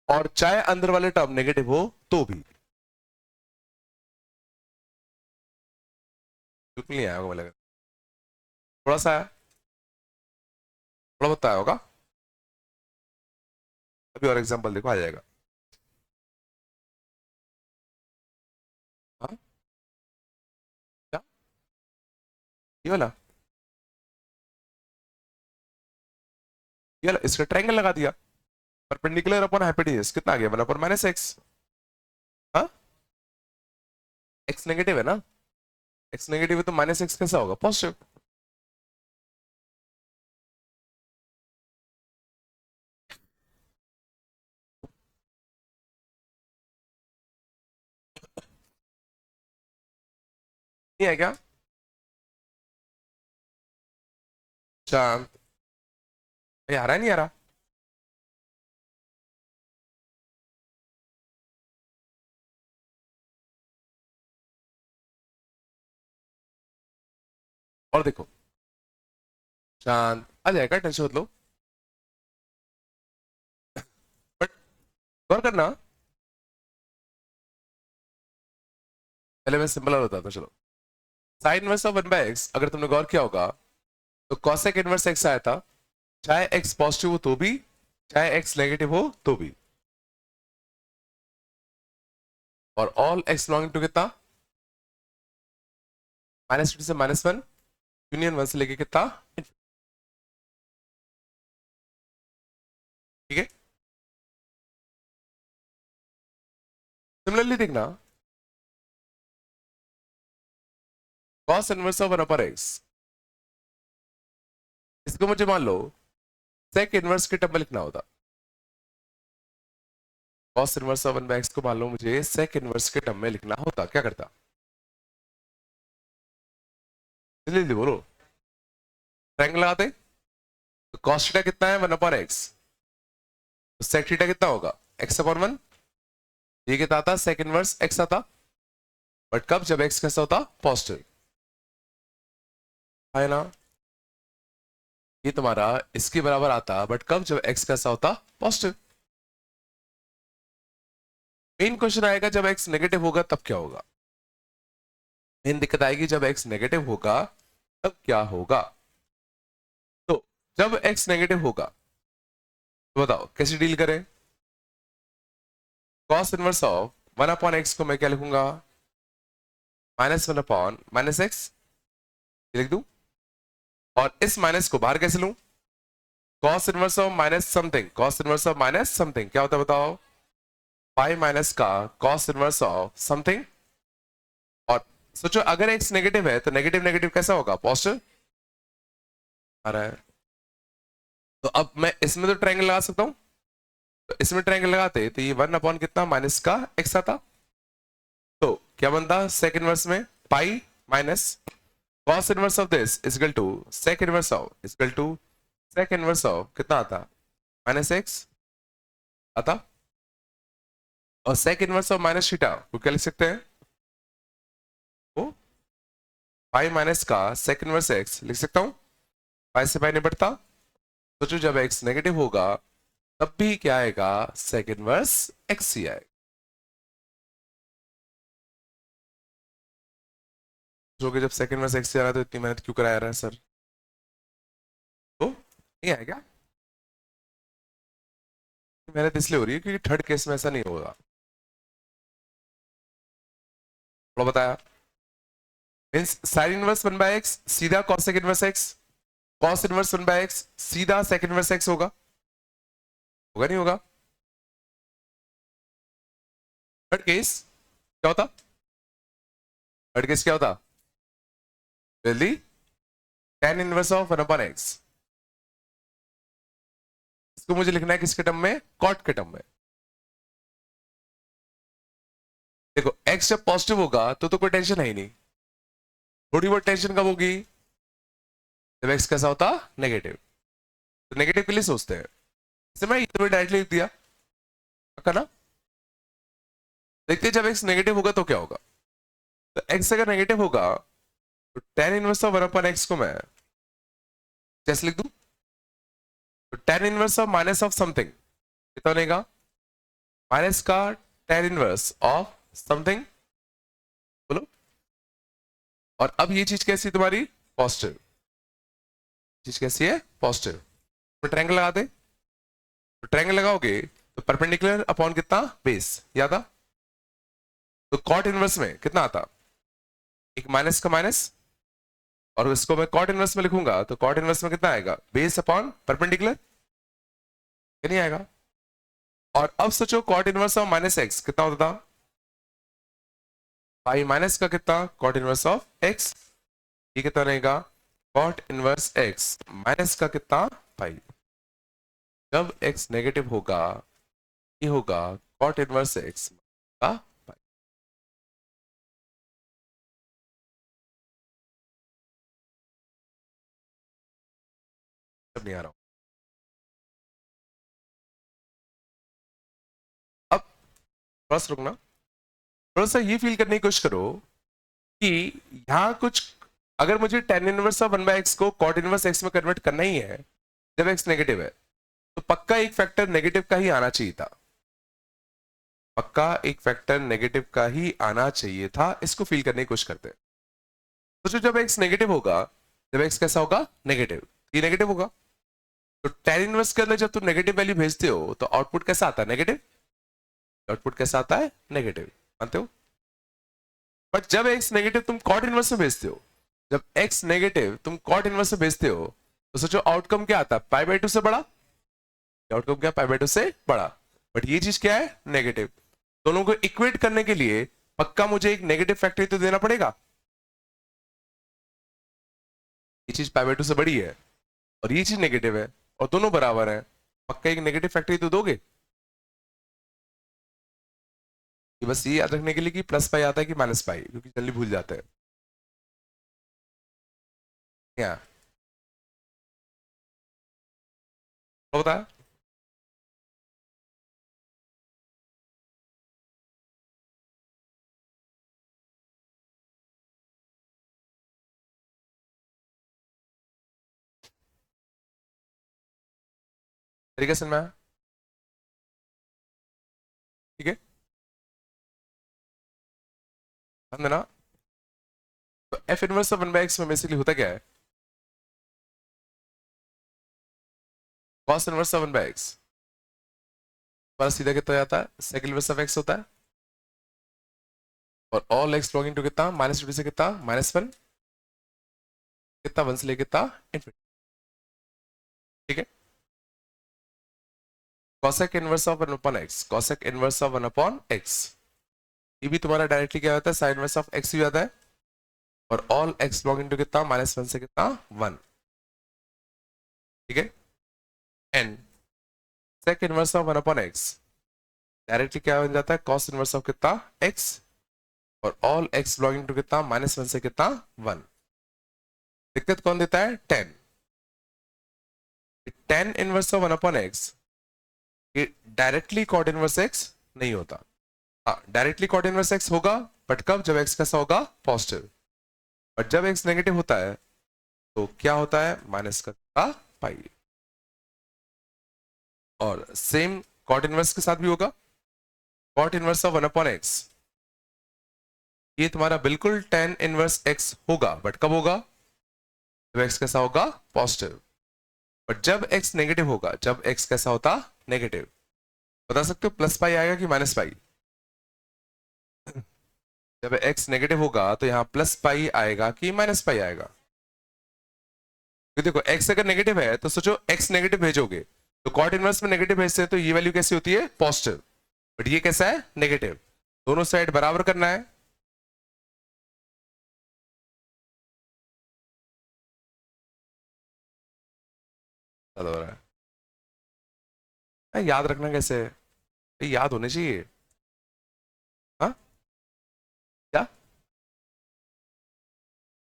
S1: और चाहे अंदर वाले टर्म नेगेटिव हो तो भी। बिल्कुल नहीं आया होगा मुझे लगा, थोड़ा सा आया, थोड़ा बहुत आया होगा। अभी और एग्जांपल देखो आ जाएगा। हाँ क्या, ये वाला, ये वाला इसका ट्रायंगल लगा दिया, परपेंडिकुलर अपॉन हाइपोटेन्यूज कितना आ गया, 1/-एक्स। हाँ, एक्स नेगेटिव है ना, एक्स नेगेटिव है तो माइनस एक्स कैसा होगा, पॉजिटिव। नहीं है क्या, चांद, ये आ रहा है नहीं आ रहा। और देखो चांद आ जाएगा, टेंशन मत लो। बट गौर करना, पहले मैं सिंपल और बताता हूं, चलो। साइन इनवर्स ऑफ 1/x अगर तुमने गौर किया होगा, तो कॉसेक इनवर्स एक्स आया था, चाहे एक्स पॉजिटिव हो तो भी, चाहे एक्स नेगेटिव हो तो भी। और ऑल एक्स बिलोंगिंग टू कितना, -2 से -1, यूनियन 1 से लेके कितना, ठीक है। सिमिलरली देखना, कॉस इनवर्स ऑफ 1/x, इसको मुझे मान लो सेक इनवर्स के टर्म में लिखना होता। कॉस इनवर्स ऑफ 1/x को मान लो मुझे सेक इनवर्स के टर्म में लिखना होता, क्या करता, जल्दी बोलो। ट्रायंगल लगाते, तो कॉस थीटा कितना है, 1/x, तो सेक थीटा कितना होगा, x/1, ये कितना आता, सेक इनवर्स एक्स आता, बट कब, जब एक्स कैसा होता, पॉजिटिव, है ना। ये तुम्हारा इसके बराबर आता, बट कब, जब एक्स कैसा होता, पॉजिटिव। मेन क्वेश्चन आएगा जब एक्स नेगेटिव होगा तब क्या होगा। मेन दिक्कत आएगी जब एक्स नेगेटिव होगा तब क्या होगा। तो जब एक्स नेगेटिव होगा तो बताओ कैसे डील करें। कॉस इनवर्स ऑफ 1/x को मैं क्या लिखूंगा, -1/-x लिख दूं, और इस माइनस को बाहर कैसे लूं, cos inverse of minus something, cos inverse of minus something क्या होता है बताओ, पाई माइनस का कॉस इनवर्स ऑफ समथिंग। और सोचो अगर एक्स नेगेटिव है तो नेगेटिव नेगेटिव कैसा होगा, पॉजिटिव आ रहा है। तो अब मैं इसमें तो ट्रायंगल लगा सकता हूं, तो इसमें ट्रायंगल लगाते तो ये 1 कितना माइनस का एक्स आता, तो क्या बनता सेक इनवर्स में pi minus cos inverse of this equal to sec inverse of equal to sec inverse of कितना आता, -x आता, और sec inverse of minus theta को क्या लिख सकते हैं, वो पाई माइनस का सेक इनवर्स एक्स लिख सकता हूं, पाई से पाई निपटता। सोचो जब एक्स नेगेटिव होगा तब भी क्या आएगा, सेक इनवर्स एक्स ही आएगा। जो कि जब सेक इनवर्स एक्स आ रहा है तो इतनी मेहनत क्यों कराया रहा है सर, तो नहीं आएगा। मेहनत इसलिए हो रही है क्योंकि थर्ड केस में ऐसा नहीं होगा, थोड़ा बताया। मीन्स साइन इनवर्स 1/x सीधा cosec inverse x, cos inverse 1/x सीधा सेक इनवर्स एक्स होगा, होगा नहीं होगा। थर्ड केस क्या होता, थर्ड केस क्या होता, जल्दी tan इनवर्स ऑफ 1/x, इसको मुझे लिखना है किसके टर्म में, कॉट के टर्म में। देखो x जब पॉजिटिव होगा तो कोई टेंशन है ही नहीं, थोड़ी बहुत टेंशन कब होगी, जब x कैसा होता, नेगेटिव। तो नेगेटिव के लिए सोचते हैं, इसे मैं इधर डायरेक्टली लिख दिया, पक्का ना। देखते हैं जब x नेगेटिव होगा तो क्या होगा। तो x अगर नेगेटिव होगा तो tan इनवर्स ऑफ 1/x को मैं कैसे लिख दूं, तो tan inverse of minus of something कितना बनेगा, माइनस का tan इनवर्स ऑफ समथिंग, बोलो। और अब ये चीज कैसी है तुम्हारी, पॉजिटिव, चीज कैसी है, पॉजिटिव। तो ट्रायंगल लगा दे, तो ट्रायंगल लगाओगे तो परपेंडिकुलर अपॉन कितना, बेस, याद आ। तो कॉट इनवर्स में कितना आता, एक माइनस का माइनस, और इसको मैं कॉट इनवर्स में लिखूंगा तो कॉट इनवर्स में कितना आएगा, बेस अपॉन परपेंडिकुलर, नहीं आएगा। और अब सोचो कॉट इनवर्स ऑफ -x कितना होता था, पाई माइनस का कितना कॉट इनवर्स ऑफ x, ये कितना रहेगा, कॉट इनवर्स x माइनस का कितना, पाई। जब x नेगेटिव होगा ये होगा कॉट इनवर्स x का पाई। सब नहीं आ रहा हूं। अब थोड़ा सा रुकना, थोड़ा सा ये फील करने की कोशिश करो कि यहां कुछ, अगर मुझे tan इनवर्स ऑफ 1/x को कॉट इनवर्स x में कन्वर्ट करना ही है जब x नेगेटिव है, तो पक्का एक फैक्टर नेगेटिव का ही आना चाहिए था, पक्का एक फैक्टर नेगेटिव का ही आना चाहिए था। इसको फील करने की कोशिश करते हैं। तो जब x नेगेटिव होगा, जब x कैसा होगा, नेगेटिव, ये नेगेटिव होगा, तो tan इनवर्स के अंदर जब तुम नेगेटिव वैल्यू भेजते हो तो आउटपुट कैसा आता है, नेगेटिव, आउटपुट कैसा आता है, नेगेटिव, मानते हो। बट जब x नेगेटिव तुम कॉट इनवर्स में भेजते हो, जब x नेगेटिव तुम कॉट इनवर्स में भेजते हो तो सोचो आउटकम क्या आता है, π/2 से बड़ा, आउटकम क्या, π/2 से बड़ा। बट ये चीज क्या है, नेगेटिव। दोनों को इक्वेट करने के लिए पक्का मुझे एक नेगेटिव फैक्टर तो देना पड़ेगा, ये चीज π/2 से बड़ी है और ये चीज नेगेटिव है और दोनों बराबर है, पक्का एक नेगेटिव फैक्टर तो दोगे। ये बस ये याद रखने के लिए कि प्लस पाई आता है कि माइनस पाई, क्योंकि जल्दी भूल जाते हैं। क्या होता है, तरीके से मैं, ठीक है, ध्यान देना। तो एफ इनवर्स ऑफ 1/x में बेसिकली होता क्या है, कॉस इनवर्स ऑफ 1/x पर सीधा कितना जाता है, सेक इनवर्स ऑफ x होता है, और ऑल x लॉगिंग टू कितना, -2 से कितना, -1, कितना 1 से लेके कितना इनफिनिटी, ठीक है। cosec inverse of 1/x, cosec inverse of 1/x, ये भी तुम्हारा डायरेक्टली क्या होता है, साइन इनवर्स ऑफ x भी आता है, और ऑल x लॉगिंग टू कितना, -1 से कितना 1, ठीक है। And sec inverse of 1/x directly क्या बन जाता है, cos इनवर्स ऑफ कितना x, और ऑल x बिलोंगिंग टू कितना, -1 से कितना 1। दिक्कत कौन देता है, tan इनवर्स ऑफ 1/x ये डायरेक्टली कॉट इनवर्स x नहीं होता। हाँ, डायरेक्टली कॉट इनवर्स x होगा, बट कब, जब x कैसा होगा, पॉजिटिव। बट जब x नेगेटिव होता है तो क्या होता है, माइनस का पाई। और सेम कॉट इनवर्स के साथ भी होगा, कॉट इनवर्स ऑफ 1/x ये तुम्हारा बिल्कुल tan इनवर्स x होगा, बट कब होगा, जब x कैसा होगा, पॉजिटिव। बट जब x नेगेटिव होगा, जब x कैसा होता, नेगेटिव, बता सकते हो प्लस पाई आएगा कि माइनस पाई, जब x नेगेटिव होगा तो यहां प्लस पाई आएगा कि माइनस पाई आएगा। देखो x अगर नेगेटिव है तो सोचो x नेगेटिव भेजोगे तो कॉट इनवर्स में नेगेटिव भेजते हैं तो ये वैल्यू कैसी होती है, पॉजिटिव, बट ये कैसा है, नेगेटिव। दोनों साइड बराबर करना है, ज्यादा हो रहा है, याद रखना कैसे, ये याद होने चाहिए। हाँ, क्या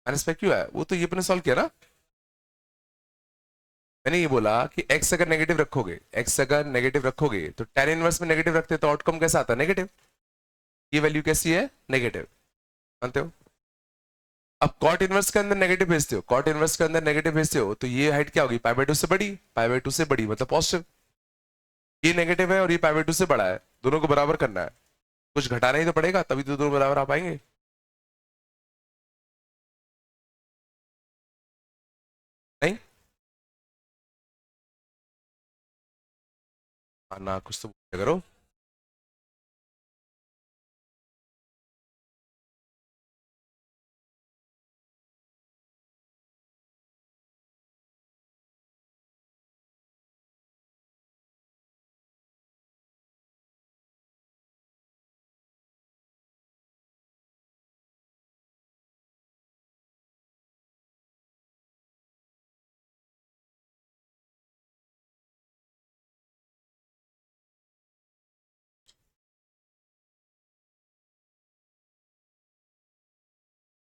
S1: माइनस पाई क्यों है, वो तो ये अपने सॉल्व किया ना, मैंने ये बोला कि x अगर नेगेटिव रखोगे, x अगर नेगेटिव रखोगे तो tan इनवर्स में नेगेटिव रखते तो आउटकम कैसा आता, नेगेटिव। ये वैल्यू कैसी है, नेगेटिव, मानते हो। अब कॉट इनवर्स के अंदर नेगेटिव भेजते हो, कॉट इनवर्स के अंदर नेगेटिव भेजते हो तो ये हाइट क्या होगी, π/2 से बड़ी, π/2 से बड़ी मतलब पॉजिटिव। ये नेगेटिव है और ये π/2 से बड़ा है, दोनों को बराबर करना है, कुछ घटाना ही तो पड़ेगा, तभी तो दोनों बराबर आ पाएंगे। नहीं, ना कुछ तो करो।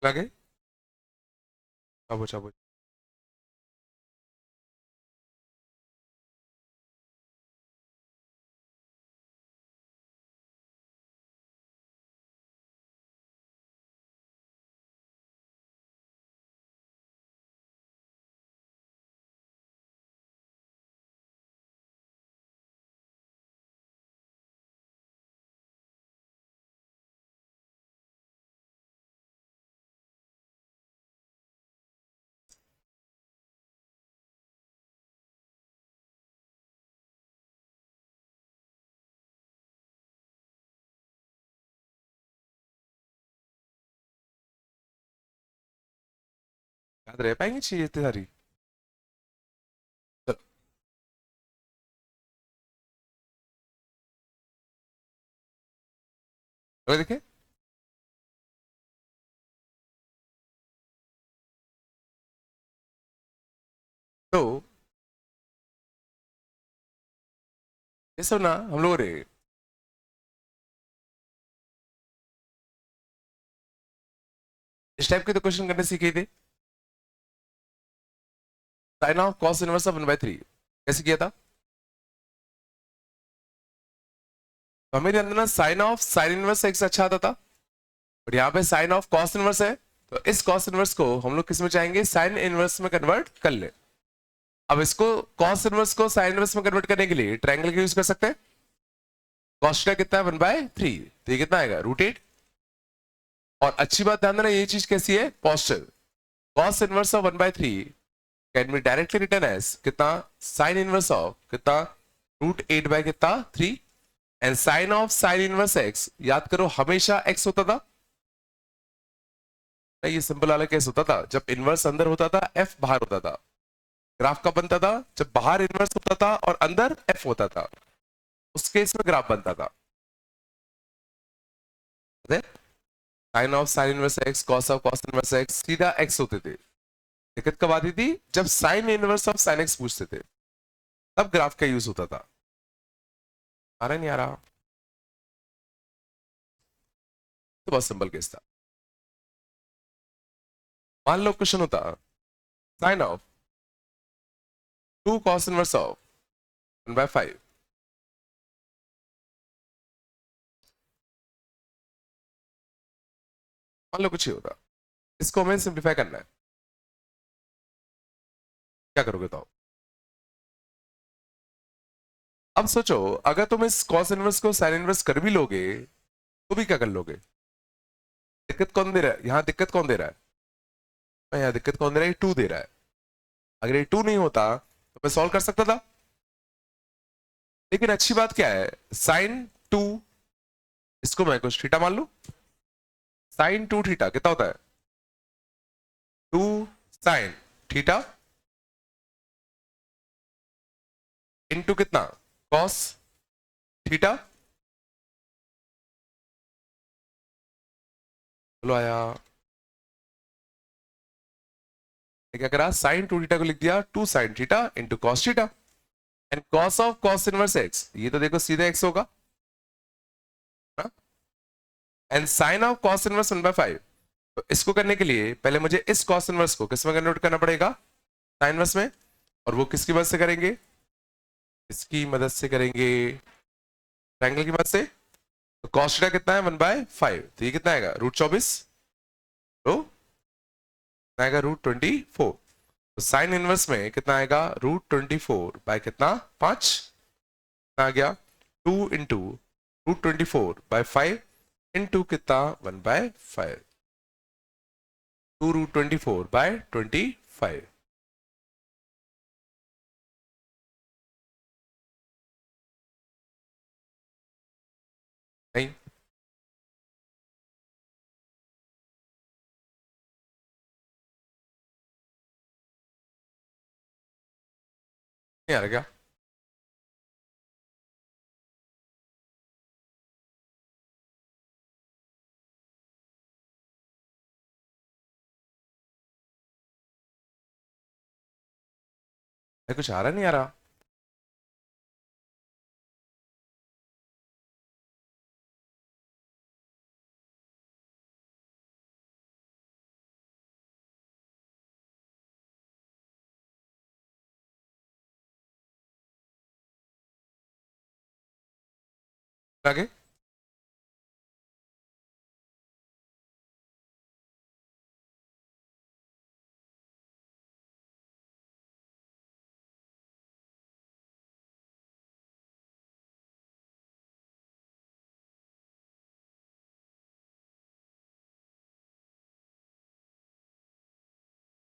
S1: आगे अब पूछा पूछ। याद रह पाएंगे चीज इतनी सारी, चलो अगर देखें तो ये सब ना हम लोग रे इस टाइप के तो क्वेश्चन करने सीखे थे, sine of cos inverse of 1/3 कैसे किया था, तो हमें ध्यान देना sine of sine inverse x अच्छा आता था, और यहाँ पे साइन ऑफ कॉस इनवर्स है, तो इस कॉस इनवर्स को हम लोग किस में चाहेंगे, साइन इनवर्स में कन्वर्ट कर ले। अब इसको कॉस इनवर्स को साइन इनवर्स में कन्वर्ट करने के लिए ट्रायंगल का यूज कर सकते हैं। कॉस थीटा कितना है 1/3, तो ये कितना आएगा √8। और अच्छी बात ध्यान देना, ये चीज कैसी है positive. Cos inverse of 1/3 can be directly written as कितना साइन इनवर्स ऑफ कितना √8 बाय कितना 3। And sine of sine inverse x, याद करो हमेशा एक्स होता था। ये सिंपल वाला केस होता था जब इनवर्स अंदर होता था एफ बाहर होता था। ग्राफ कब बनता था जब बाहर इनवर्स होता था और अंदर एफ होता था, उस केस में ग्राफ बनता था। Sine of sine inverse x, cos of cos inverse x सीधा एक्स होते थे। दिक्कत कब आती थी जब sine inverse of sine x पूछते थे, तब ग्राफ का यूज होता था। आ रहा नहीं आ रहा? तो बहुत सिंपल केस था। मान लो क्वेश्चन होता sine of 2 cos inverse of 1/5। मान लो कुछ ही होता, इसको हमें सिंप्लीफाई करना है, क्या करोगे तो? अब सोचो अगर तुम इस cos इनवर्स को sin इनवर्स कर भी लोगे तो भी क्या कर लोगे? दिक्कत कौन दे रहा है यहां? दिक्कत कौन दे रहा है यहां? दिक्कत कौन दे रहा है? 2 दे रहा है। अगर ये 2 नहीं होता तो मैं सॉल्व कर सकता था। लेकिन अच्छी बात क्या है, साइन 2, इसको मैं कुछ थीटा मान लू। साइन 2 थीटा कितना होता है 2 साइन थीटा इंटू कितना कॉस थीटा। बोलो आया? क्या करा, साइन 2 थीटा को लिख दिया 2 sine theta into cos theta. And cos of cos inverse x, ये तो देखो सीधा एक्स होगा। And sine of cos inverse 1/5। तो इसको करने के लिए पहले मुझे इस कॉस इनवर्स को किस में कन्वर्ट करना पड़ेगा? साइन इनवर्स में। और वो किसकी मदद से करेंगे? इसकी मदद से करेंगे, ट्रायंगल की मदद से। तो कॉस थीटा कितना है 1/5, तो ये कितना आएगा √24, तो आएगा √24। तो साइन इनवर्स में कितना आएगा √24 बाय कितना 5 आ गया 2 इंटू √24/5 इंटू कितना 1/5, 2√24/25। नहीं नहीं आ रहा क्या? कुछ आ रहा नहीं आ रहा? आगे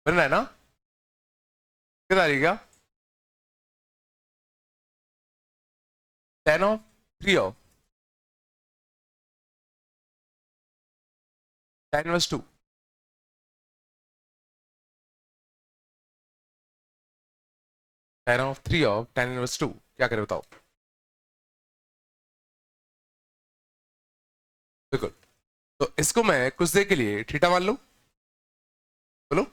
S1: बन रहा है ना? कितना आ रही क्या? 10 of 3 of tan inverse 2, tan of 3 of tan inverse 2, क्या करें बताओ? बिल्कुल। तो इसको मैं कुछ देर के लिए थीटा मान लूं। बोलो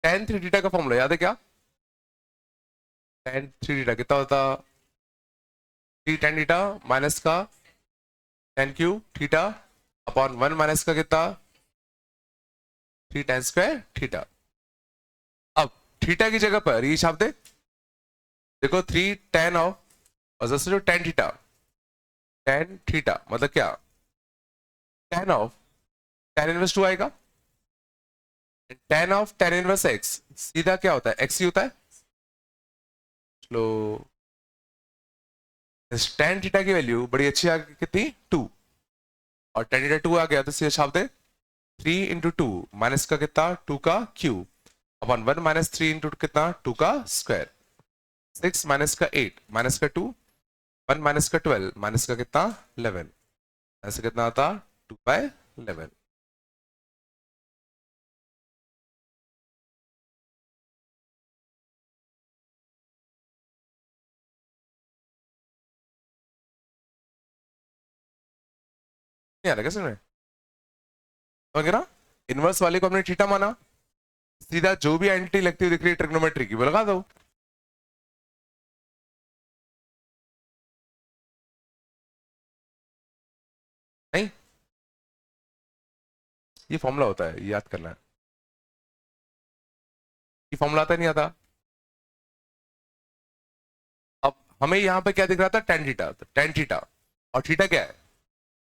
S1: tan 3 थीटा का फॉर्मूला याद है क्या? tan 3 थीटा कितना होता? 3 tan थीटा माइनस का tan cube theta upon 1 minus का कितना 3 tan स्क्वायर थीटा। अब थीटा की जगह पर ये छाप दे, देखो 3 tan ऑफ और जैसे जो tan थीटा मतलब क्या tan ऑफ tan इनवर्स 2 आएगा। tan of tan inverse x सीधा क्या होता है x ही होता है। लो इस tan थीटा की वैल्यू बड़ी अच्छी आ गई कितनी 2 और tan थीटा 2 आ गया तो सीधे छाप दे 3 इंटू टू माइनस का कितना 2 का क्यूब अपॉन 1 माइनस 3 इंटू कितना 2 का स्क्वायर 6 माइनस का 8 माइनस का 2 1 माइनस का 12 माइनस का कितना 11 ऐसे कितना आता 2/11 नहीं आ रहा क्या समझ में वगैरह इनवर्स वाले को हमने थीटा माना सीधा जो भी एंटिटी लगती हुई दिख रही है ट्रिग्नोमेट्री की वो लगा दो नहीं ये फॉर्मूला होता है ये याद करना है ये फॉर्मूला आता नहीं आता अब हमें यहां पे क्या दिख रहा था tan थीटा और थीटा क्या है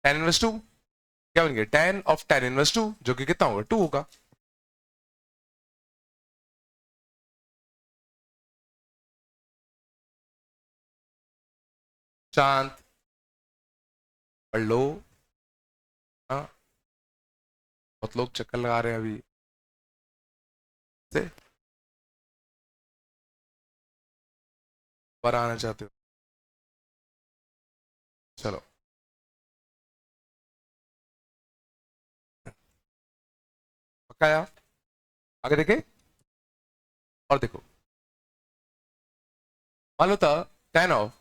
S1: tan इनवर्स 2 क्या बन गया tan ऑफ tan इनवर्स 2 जो कि कितना होगा 2 होगा शांत पढ़ लो हाँ बहुत लोग चक्कर लगा रहे हैं अभी से पर आना चाहते हो चलो पक्का यार आगे देखे और देखो मान लो था tan of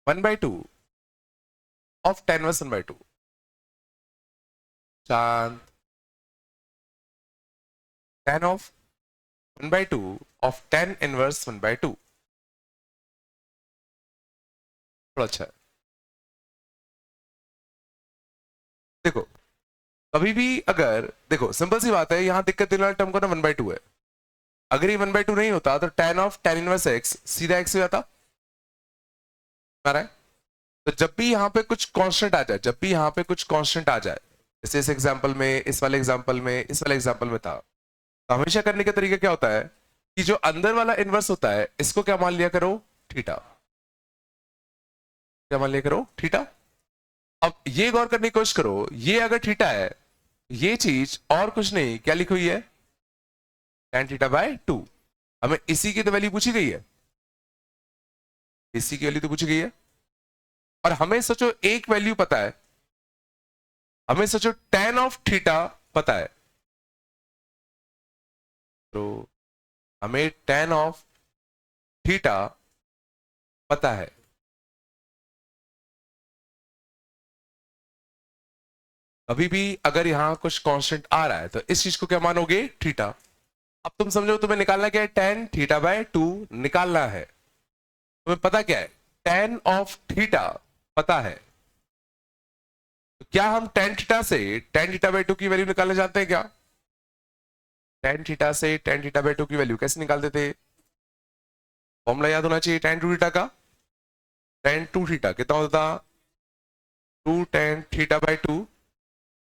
S1: 1/2 of tan inverse 1/2 शांत tan of 1/2 of tan inverse 1/2 थोड़ा अच्छा है देखो कभी भी अगर देखो सिंपल सी बात है यहां दिक्कत देने वाला टर्म को ना 1/2 है अगर ये 1/2 नहीं होता तो tan of tan inverse x सीधा x हो जाता आ रहा है तो जब भी यहाँ पे कुछ कांस्टेंट आ जाए जब भी यहाँ पे कुछ कांस्टेंट आ जाए जैसे इस एग्जांपल में इस वाले एग्जांपल में इस वाले एग्जांपल में था तो हमेशा करने का तरीका क्या होता है कि जो अंदर वाला इनवर्स होता है इसको क्या मान लिया करो थीटा क्या मान लिया करो थीटा अब ये गौर करने की कोशिश करो ये अगर थीटा है ये चीज और कुछ नहीं क्या लिखी हुई है tan थीटा/2 हमें इसी की तो वैल्यू पूछी गई है इसी की वैल्यू तो पूछी गई है और हमें सोचो एक वैल्यू पता है हमें सोचो tan ऑफ थीटा पता है तो हमें tan ऑफ थीटा पता है अभी भी अगर यहां कुछ कांस्टेंट आ रहा है तो इस चीज को क्या मानोगे थीटा अब तुम समझो तुम्हें निकालना क्या है tan थीटा/2 निकालना है तुम्हें पता क्या है tan ऑफ थीटा पता है तो क्या हम tan थीटा/2 की वैल्यू निकालना चाहते हैं क्या tan थीटा से tan थीटा/2 की वैल्यू कैसे निकालते थे फॉर्मूला याद होना चाहिए tan 2 थीटा का tan 2 थीटा कितना होता 2 tan थीटा/2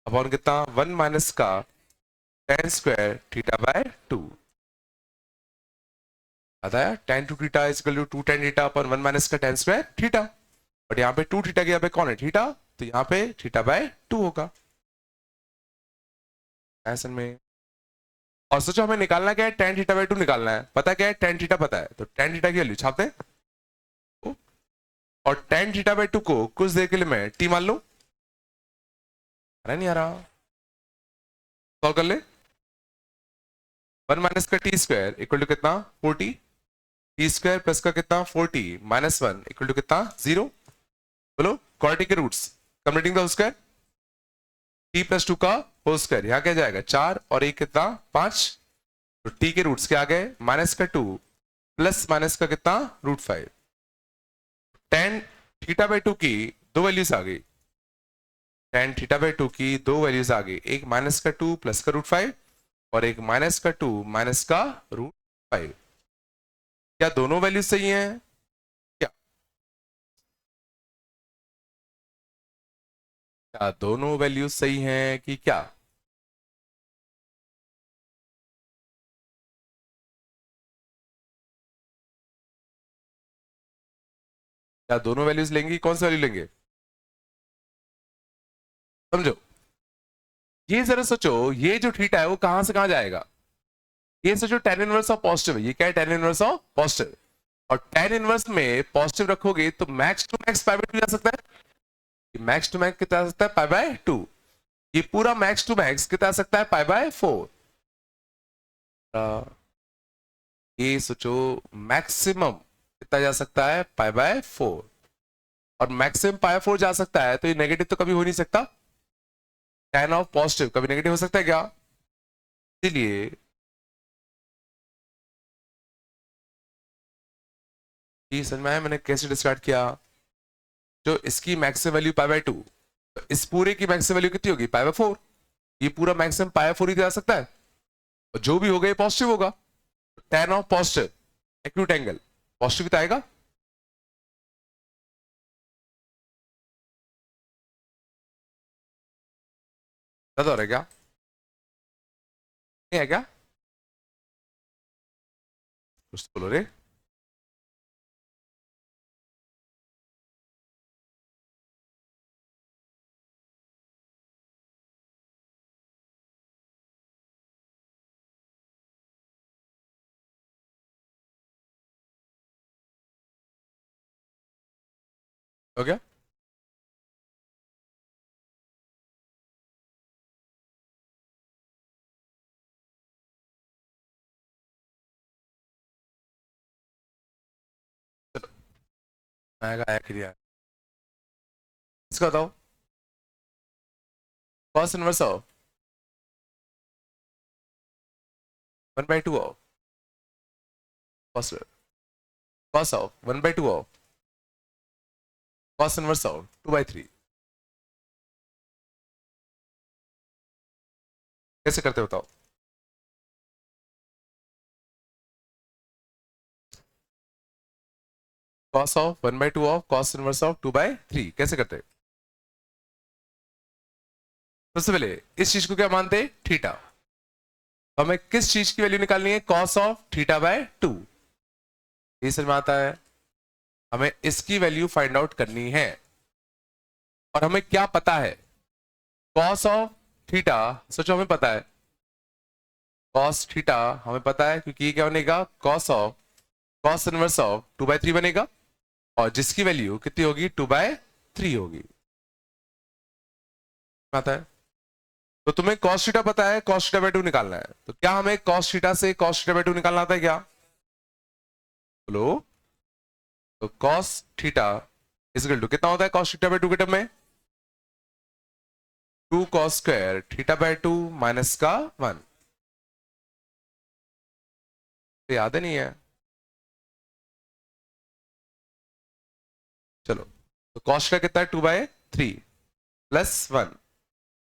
S1: अपॉन कितना 1 माइनस का tan स्क्वायर थीटा/2 आता है tan 2 theta is equal to 2 tan theta upon 1 minus का tan स्क्वायर थीटा बट यहाँ पे 2 थीटा के यहाँ पे कौन है थीटा तो यहाँ पे थीटा/2 होगा ऐसे में और सोचो हमें निकालना क्या है tan थीटा/2 निकालना है पता क्या है tan थीटा पता है तो tan थीटा की वैल्यू छापते हैं और tan थीटा/2 को कुछ देर के लिए मैं t मान लूं अरे नहीं आ रहा सॉल्व कर ले 1 माइनस का टी स्क्वायर इक्वल टू कितना 40 टी स्क्वायर प्लस का कितना 40 माइनस 1 इक्वल टू कितना 0 बोलो क्वाड्रेटिक के roots completing the square t plus 2 का होल स्क्वायर यहाँ क्या जाएगा 4 और एक कितना 5 तो टी के रूट्स क्या आ गए माइनस का 2 प्लस माइनस का कितना √5 tan थीटा/2 की दो वैल्यूज आ गई tan थीटा/2 की दो वैल्यूज आ गई एक माइनस का 2 प्लस का √5 और एक माइनस का 2 माइनस का √5 क्या दोनों वैल्यूज सही हैं क्या क्या दोनों वैल्यूज सही हैं कि क्या क्या दोनों वैल्यूज लेंगे, कौन सा वैल्यू लेंगे? समझो, ये जरा सोचो, ये जो थीटा है वो कहां से कहां जाएगा? ये सोचो tan इनवर्स ऑफ पॉजिटिव है, ये क्या है? tan inverse of positive. और tan इनवर्स में पॉजिटिव रखोगे तो max to max pi by 2 जा सकता है। मैक्स टू मैक्स कितना आ सकता है? पाई बाय 2। ये पूरा मैक्स टू मैक्स कितना आ सकता है? पाई बाय 4। ये सोचो, मैक्सिमम कितना जा सकता है? पाई बाय 4। और मैक्सिमम पाई 4 जा सकता है तो ये नेगेटिव तो कभी हो नहीं सकता। tan ऑफ पॉजिटिव कभी नेगेटिव हो सकता है क्या? इसीलिए ये समझ में आया मैंने कैसे डिस्कार्ड किया? जो इसकी मैक्सिमम वैल्यू पाई बाय 2, तो इस पूरे की मैक्सिमम वैल्यू कितनी होगी? पाई बाय 4। ये पूरा मैक्सिमम पाई बाय 4 ही जा सकता है, और जो भी होगा ये पॉजिटिव होगा। tan of positive acute angle positive तो आएगा। ज्यादा हो रहा है क्या? नहीं है क्या? कुछ तो बोलो रे। हो गया? चलो, आएगा आया कि नहीं आया? इसका बताओ। Cos inverse of 1/2 of cos, cos of 1/2 of cos inverse of 2/3 कैसे करते हो बताओ? Cos of 1/2 of cos inverse of 2/3 कैसे करते हैं? सबसे पहले इस चीज को क्या मानते? थीटा। हमें किस चीज की वैल्यू निकालनी है? Cos of theta by 2। ये समझ में आता है? हमें इसकी वैल्यू फाइंड आउट करनी है। और हमें क्या पता है? कॉस ऑफ थीटा, सोचो हमें पता है कॉस थीटा, हमें पता है क्योंकि ये क्या बनेगा? Cos of cos inverse of 2/3 बनेगा, और जिसकी वैल्यू कितनी होगी? 2/3 होगी। आता है? तो तुम्हें cos थीटा पता है, cos थीटा बाय 2 निकालना है, तो क्या हमें cos थीटा से cos थीटा बाय 2 निकालना आता है क्या? बोलो। तो cos theta is equal to कितना होता है cos थीटा बाय 2 के टर्म में? 2 cos square theta by 2 minus का 1। तो याद है नहीं है? चलो, तो cos थीटा कितना है? 2/3 प्लस 1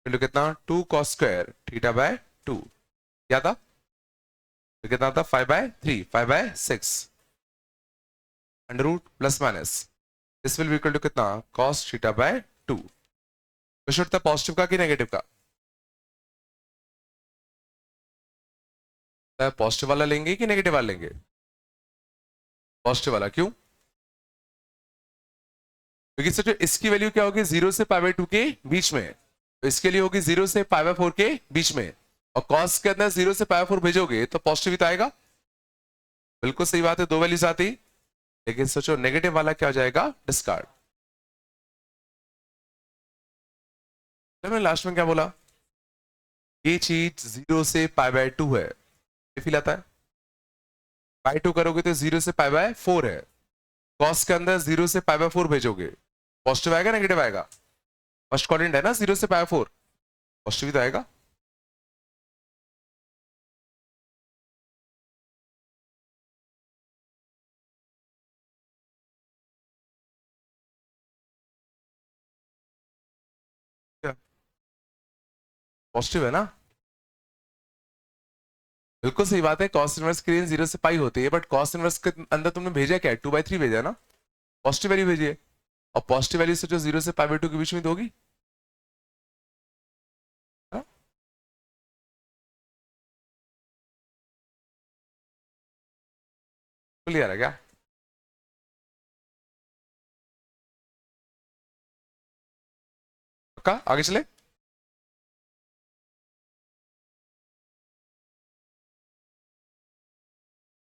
S1: इंटू कितना? 2 cos स्क्वायर थीटा बाय 2। क्या था? तो कितना था? 5/3, 5/6 under root plus minus, this will be equal to कितना? cos theta by 2। क्वेश्चन उठता है पॉजिटिव का कि नेगेटिव का? पॉजिटिव वाला लेंगे कि नेगेटिव वाला लेंगे? पॉजिटिव वाला। क्यों? क्योंकि सोचो इसकी वैल्यू क्या होगी? 0 से पाई बाय 2 के बीच में, तो इसके लिए होगी 0 से पाई बाय 4 के बीच में। और कॉस के अंदर 0 से पाई बाय 4 भेजोगे तो पॉजिटिव ही तो आएगा। बिल्कुल सही बात है, दो वैल्यूज आती। लेकिन सोचो नेगेटिव वाला क्या हो जाएगा? डिस्कार्ड। तो मैंने लास्ट में क्या बोला? ये चीज 0 से पाई बाय 2 है, ये फील आता है? पाई 2 करोगे तो 0 से पाई बाय 4 है। कॉस के अंदर 0 से पाई बाय 4 भेजोगे, पॉजिटिव आएगा नेगेटिव आएगा? फर्स्ट क्वाड्रेंट है ना 0 से पाई बाय 4, पॉजिटिव ही तो आएगा। पॉजिटिव है ना? बिल्कुल सही बात है, कॉस इनवर्स की रेंज 0 से पाई होती है, बट कॉस इनवर्स के अंदर तुमने भेजा क्या है? 2/3 भेजा है ना? पॉजिटिव वैल्यू भेजी है, और पॉजिटिव वैल्यू से जो 0 से पाई बाय 2 के बीच में तो होगी। क्लियर है क्या? पक्का? आगे चले।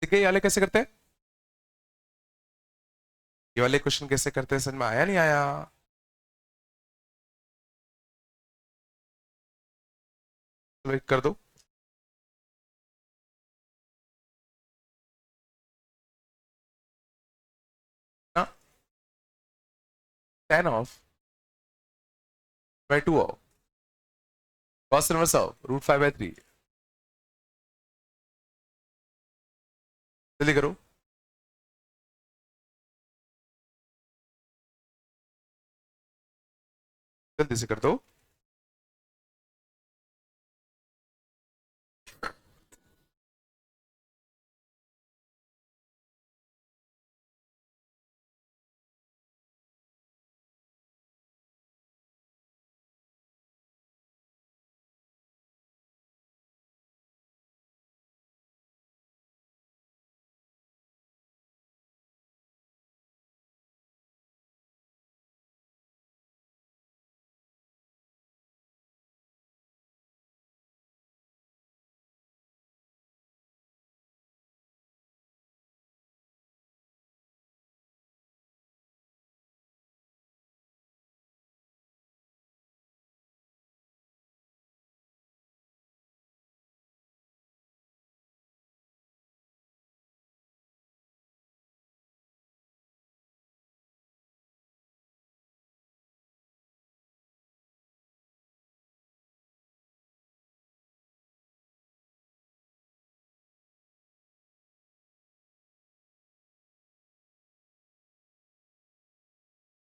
S1: ठीक है, ये वाले कैसे करते हैं? ये वाले क्वेश्चन कैसे करते हैं, समझ में आया नहीं आया? चलो एक कर दो। ना, tan of by 2 of cos inverse of √5/3। जल्दी करो। जल्दी से कर दो।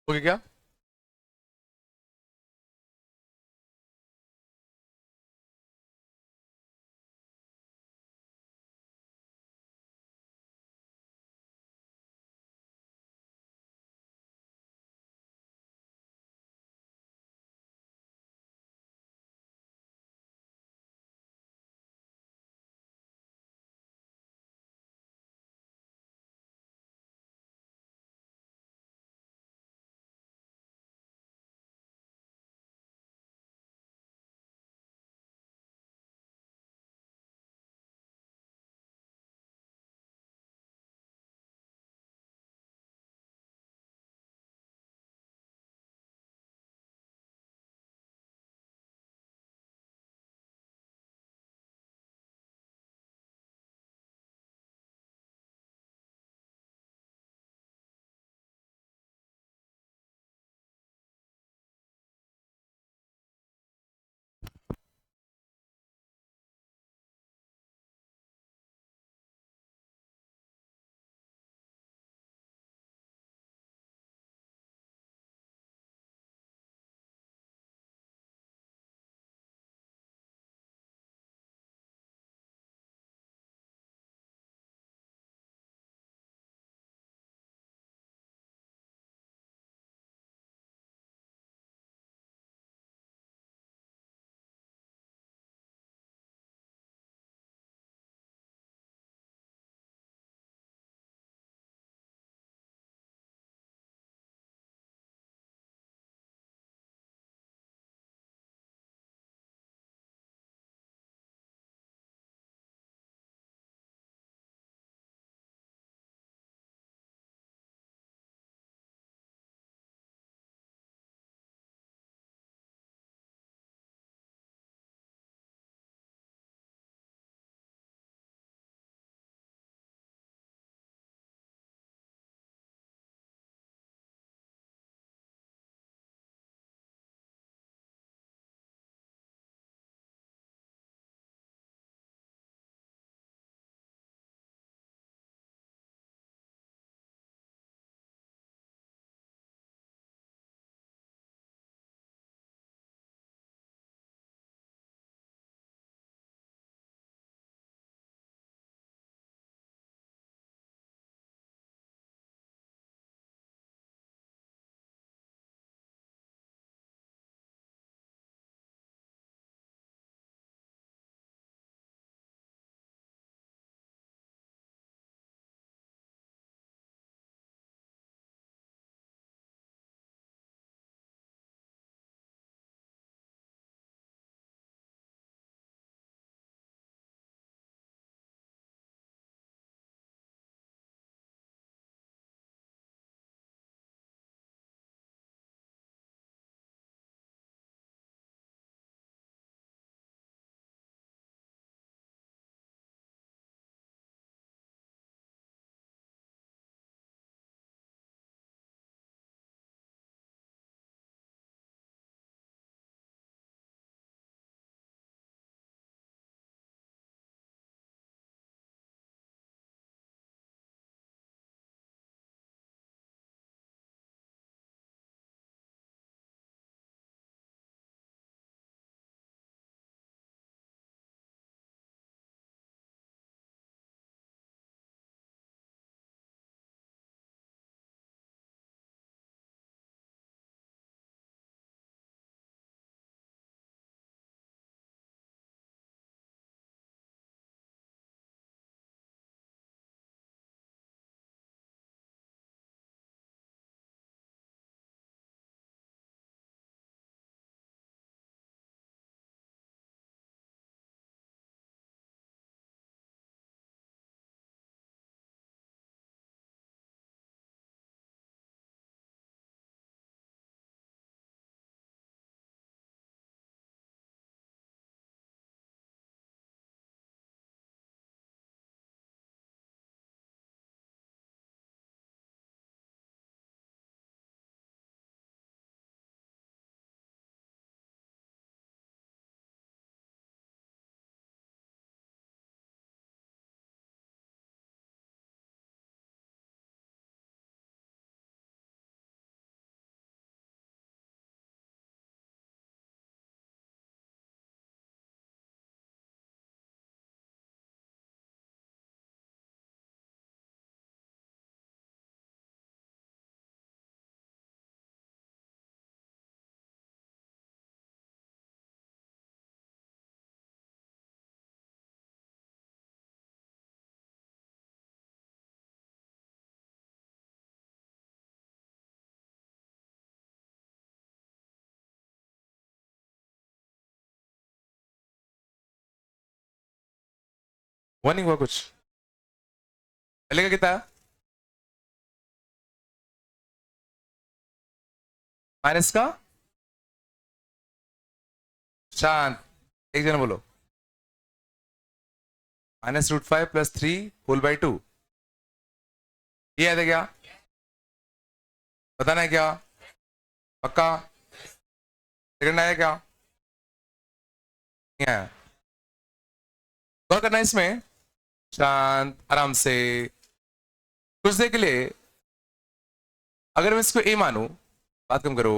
S1: हो गया क्या? हुआ नहीं हुआ कुछ? पहले का कितना? माइनस का, शांत, एक जन बोलो, -√5 + 3 होल बाई 2। ये याद है क्या? बताना है क्या? पक्का? सेकंड आया क्या? नहीं आया? गौर करना है इसमें, शांत आराम से, कुछ देर के लिए। अगर मैं इसको ए मानूं, बात कम करो,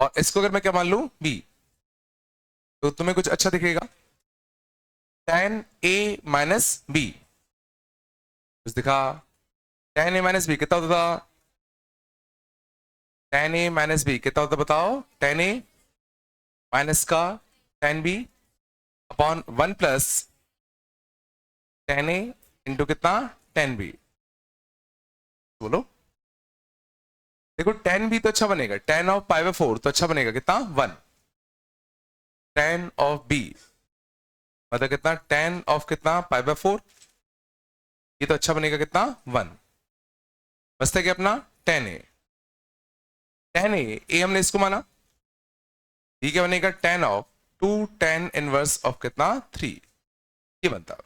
S1: और इसको अगर मैं क्या मान लूं, बी, तो तुम्हें कुछ अच्छा दिखेगा? tan a माइनस बी, कुछ दिखा? tan a माइनस बी कितना होता था? tan a माइनस बी कितना होता बताओ? tan a माइनस का tan b upon 1 plus tan a into कितना? tan b। बोलो, देखो tan b तो अच्छा बनेगा, tan ऑफ पाई बाय 4 तो अच्छा बनेगा कितना? 1। tan ऑफ b मतलब कितना? tan ऑफ कितना? पाई बाय 4, ये तो अच्छा बनेगा कितना? 1। बचता क्या अपना? tan a। tan a हमने इसको माना, ये क्या बनेगा? tan of 2 tan inverse of कितना? 3, ये बनता।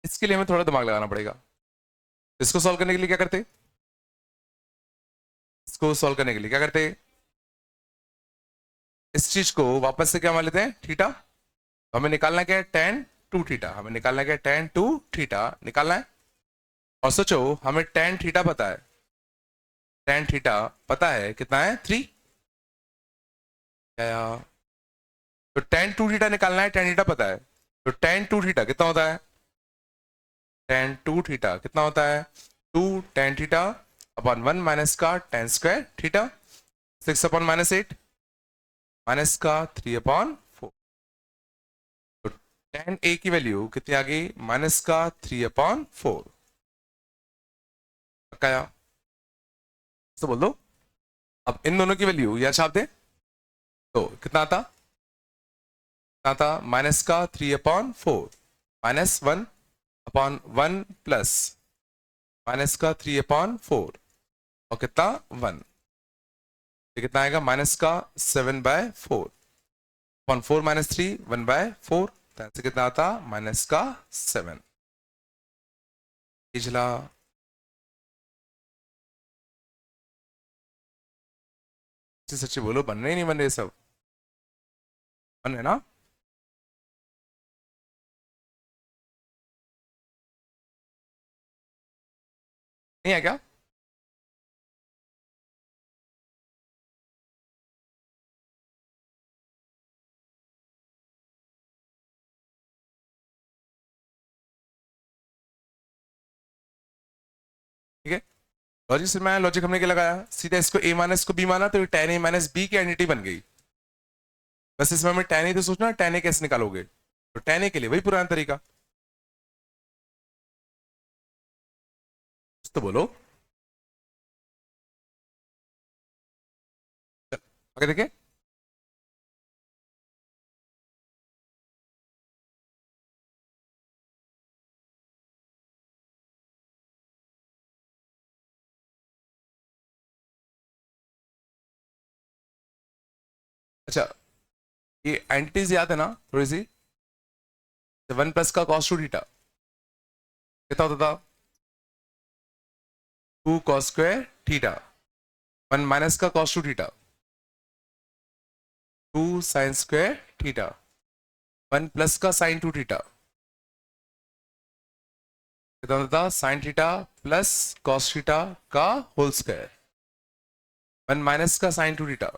S1: इसके लिए हमें थोड़ा दिमाग लगाना पड़ेगा। इसको सॉल्व करने के लिए क्या करते? इसको सॉल्व करने के लिए क्या करते? इस चीज को वापस से क्या मान लेते हैं? थीटा। हमें निकालना क्या है? tan 2 theta. हमें निकालना क्या है? tan 2 थीटा निकालना है। और सोचो, हमें tan थीटा पता है, tan थीटा पता है कितना है? 3। क्या? तो tan 2 थीटा निकालना है, tan थीटा पता है, तो tan 2 थीटा कितना होता है? tan 2 थीटा कितना होता है? 2 tan थीटा अपॉन 1 माइनस का tan square theta, 6 upon -8 minus का 3 अपॉन 4। तो tan a की वैल्यू कितनी आ गई? माइनस का 3 अपॉन 4। क्या तो बोल दो। अब इन दोनों की वैल्यू या छाप दे तो कितना आता? कितना आता? माइनस का 3 upon 4 minus 1 upon 1 plus minus का 3 अपॉन 4 और कितना? 1। ये कितना आएगा? माइनस का 7/4 अपॉन 4 माइनस 3 1/4, तो आंसर कितना आता? माइनस का 7। पिछला सच्ची बोलो, बन रहे नहीं बन रहे? सब बन रहे ना? नहीं है क्या? ठीक है, लॉजिक से मैं लॉजिक हमने क्या लगाया? सीधा इसको a माइनस को b माना, तो tan a माइनस b की आइडेंटिटी बन गई। बस इसमें हमें tan a तो सोचना, tan a कैसे निकालोगे? तो tan a के लिए वही पुराना तरीका। तो बोलो, आगे देखे। अच्छा, ये आइडेंटिटीज याद है ना थोड़ी सी? 1 प्लस का cos 2 थीटा कितना होता था? 2 cos स्क्वायर थीटा। 1 माइनस का cos 2 theta 2 sin square theta. 1 plus का sin 2 थीटा कितना होता था? sin theta plus cos theta का होल स्क्वायर। 1 माइनस का sin 2 theta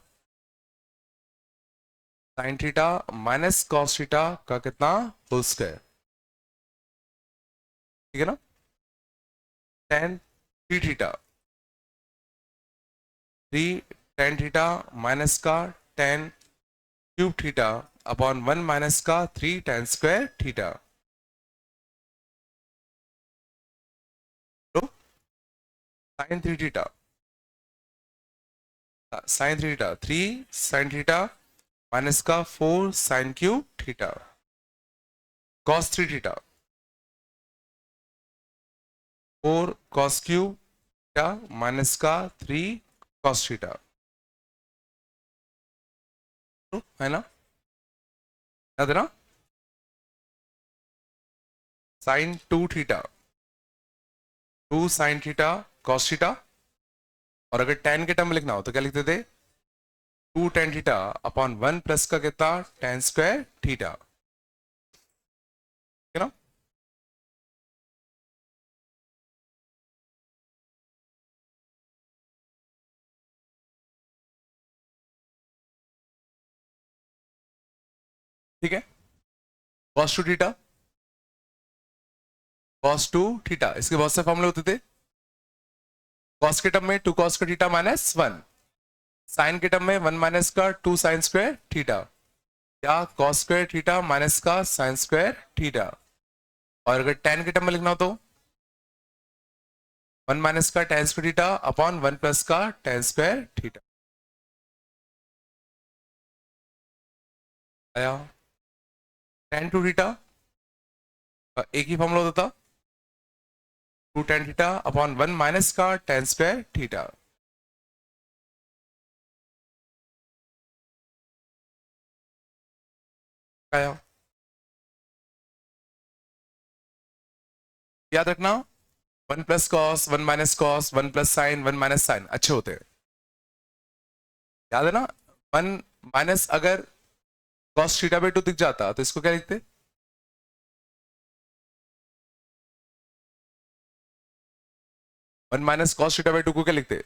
S1: sin theta minus cos theta का कितना? Whole square. ठीक है ना? tan 3 theta 3 tan theta minus का tan cube theta upon 1 minus का 3 tan स्क्वायर थीटा। तो sin 3 theta sin 3 theta 3 sin theta minus का 4 sin cube theta cos 3 theta, 4 cos cube theta minus का 3 cos theta, है ना, याद है ना, sin 2 theta, 2 sin theta cos theta, और अगर tan के टर्म में लिखना हो तो क्या लिखते थे, 2 tan थीटा अपॉन 1 प्लस का कितना tan स्क्वायर थीटा, है ना। ठीक है, cos 2 थीटा, cos 2 थीटा, इसके बहुत से फॉर्मूले होते थे, cos के टर्म में 2 cos का थीटा माइनस 1, sin के टर्म में 1 माइनस का 2 sin स्क्वायर थीटा, या cos स्क्वायर थीटा माइनस का sin स्क्वायर थीटा, और अगर tan के टर्म में लिखना हो तो 1 माइनस का tan square theta upon 1 plus का tan स्क्वायर थीटा, आया। tan 2 थीटा का एक ही फॉर्मूला होता था, 2 tan थीटा अपॉन 1 माइनस का tan स्क्वायर थीटा, आया। याद रखना, 1 plus cos, 1 minus cos, 1 plus sine, 1 minus sine अच्छे होते हैं, याद है ना। 1 माइनस अगर कॉस थीटा बाई 2 दिख जाता तो इसको क्या लिखते, 1 माइनस कॉस थीटा बाई 2 को क्या लिखते,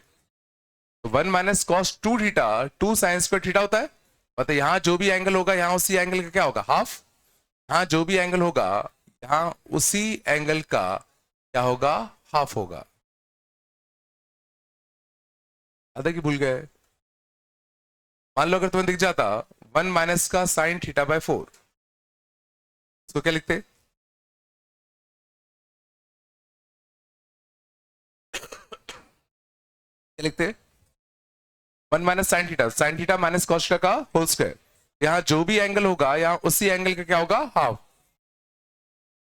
S1: तो 1 minus cos 2 theta 2 sine square theta होता है, मतलब यहां जो भी एंगल होगा यहां उसी एंगल का क्या होगा, हाफ, यहां जो भी एंगल होगा यहां उसी एंगल का क्या होगा, हाफ होगा। आधा की भूल गए, मान लो अगर तुम्हें दिख जाता 1 माइनस का साइन थीटा बाय 4, इसको क्या लिखते, क्या लिखते, 1 minus sine theta minus cos theta का होल स्क्वायर, यहां जो भी एंगल होगा यहां उसी एंगल का क्या होगा, हाफ,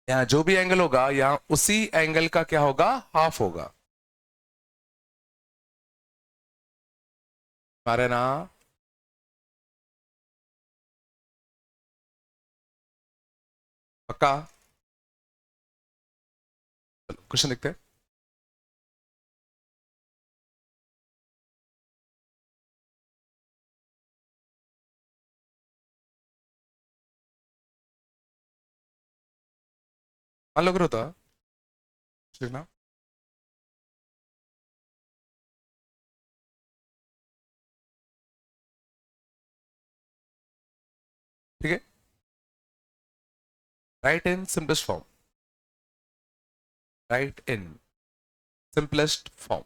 S1: यहां जो भी एंगल होगा यहां उसी एंगल का क्या होगा, हाफ होगा, मारे ना। पक्का, क्वेश्चन देखते हैं। मान लो अगर होता, देखना, ठीक है, right in simplest form, right in simplest form,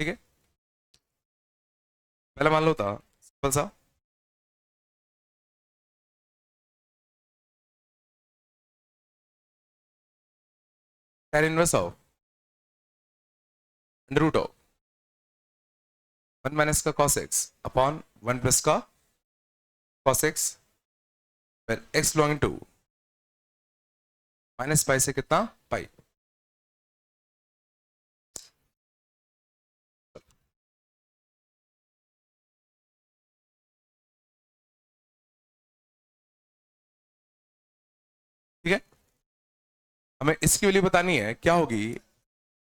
S1: ठीक है। पहले मान लो होता सिंपल सा, tan inverse of under root of 1 minus का cos x अपॉन 1 प्लस का cos x, when x belonging to minus pi से कितना पाई, ठीक है। हमें इसकी वैल्यू बतानी है क्या होगी,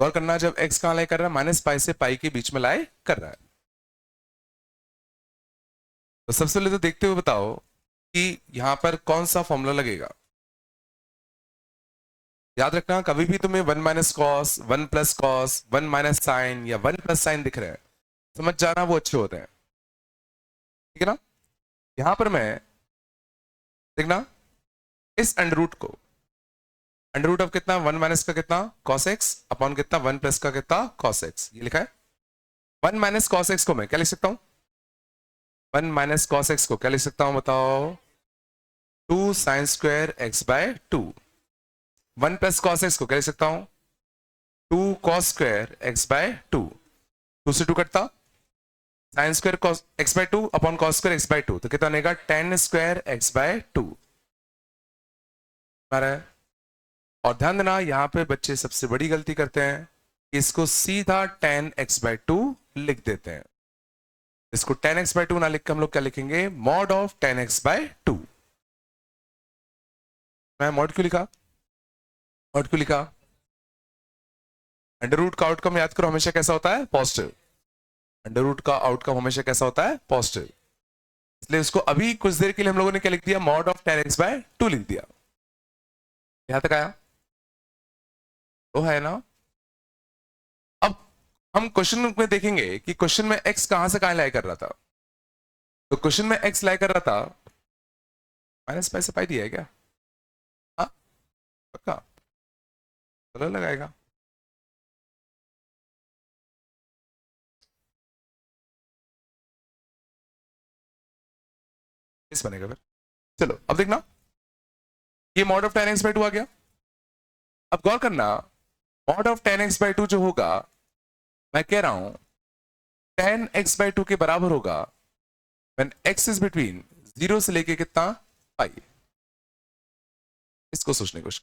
S1: गौर करना, जब x कहां लाई कर रहा है, माइनस पाई से पाई के बीच में लाई कर रहा है, तो सबसे पहले तो देखते हुए बताओ कि यहां पर कौन सा फॉर्मूला लगेगा। याद रखना, कभी भी तुम्हें 1 minus cos, 1 plus cos, 1 minus sine या 1 प्लस साइन दिख रहे हैं, समझ जाना वो अच्छे होते हैं, ठीक है ना। यहां पर मैं देखना, इस अंडर रूट को, अंडर रूट ऑफ कितना 1 माइनस का कितना cos x अपॉन कितना 1 प्लस का कितना cos x, ये लिखा है। 1 माइनस cos x को मैं क्या लिख सकता हूं, 1 माइनस cos x को क्या लिख सकता हूं बताओ, 2 sine square x by 2। 1 plus cos x को क्या लिख सकता हूं, 2 cos स्क्वायर x बाय 2, 2 से 2 कटता, sine square cos x by two upon cos square x by to, तो कितना बनेगा ten square x by to. और ध्यान देना यहाँ पे बच्चे सबसे बड़ी गलती करते हैं, इसको सीधा टेन एक्स बाय टू लिख देते हैं। इसको टेन एक्स बाय टू ना लिख के हम लोग क्या लिखेंगे, mod of ten x by to. मैं मॉड क्यों लिखा, मॉड क्यों लिखा, अंडर रूट का आउटकम याद करो हमेशा कैसा होता है, पॉजिटिव। अंडर रूट का आउटकम हमेशा कैसा होता है, पॉजिटिव। इसलिए उसको अभी कुछ देर के लिए हम लोगों ने क्या लिख दिया, mod of ten x by to लिख दिया। यहां तक आया तो है ना। अब हम क्वेश्चन में देखेंगे कि क्वेश्चन में एक्स कहां से कहां लाई कर रहा था। तो क्वेश्चन में एक्स लाई कर रहा था, माइनस पाई से पाई दिया है क्या, हाँ पक्का, सरल लगाएगा। इस बनेगा फिर। चलो अब देखना, ये mod of ten x by two आ गया। अब गौर करना, mod of ten x by two जो होगा, मैं कह रहा हूं टेन एक्स बाय टू के बराबर होगा when x is between zero से लेके कितना, पाई। इसको सोचने की कोशिश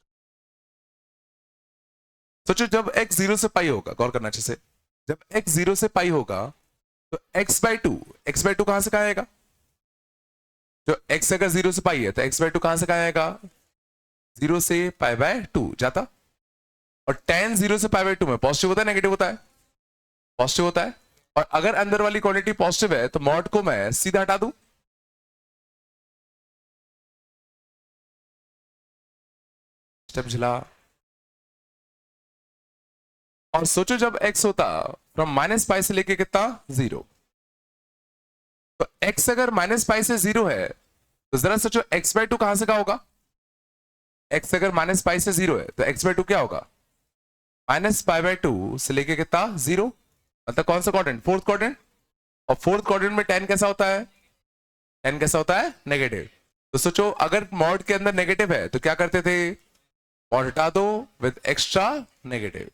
S1: सोचो, जब एक्स जीरो से पाई होगा, गौर करना अच्छे से, जब एक्स जीरो से पाई होगा तो एक्स बाय टू कहां से कहां आएगा, जो एक्स अगर जीरो से पाई है तो एक्स बाय टू कहां से कहां आएगा, जीरो से पाई बाय टू जाता। और टेन जीरो से पाई बाय टू में पॉजिटिव होता है नेगेटिव होता है, पॉजिटिव होता है। और अगर अंदर वाली क्वांटिटी पॉजिटिव है तो मॉड को मैं सीधा हटा दूं, स्टेप झिला। और सोचो जब x होता फ्रॉम माइनस पाई से लेके कितना, जीरो, तो x अगर माइनस पाई से जीरो है तो जरा सोचो x बाय टू कहां से कहा होगा, x अगर माइनस पाई से जीरो है तो x बाय टू क्या होगा, माइनस पाई बाय टू से लेके कितना, जीरो। मतलब कौन सा क्वाड्रेंट, फोर्थ क्वाड्रेंट। और फोर्थ क्वाड्रेंट में टेन कैसा होता है, टेन कैसा होता है, नेगेटिव। तो सोचो अगर मॉड के अंदर नेगेटिव है तो क्या करते थे, मॉड हटा दो विद एक्स्ट्रा नेगेटिव,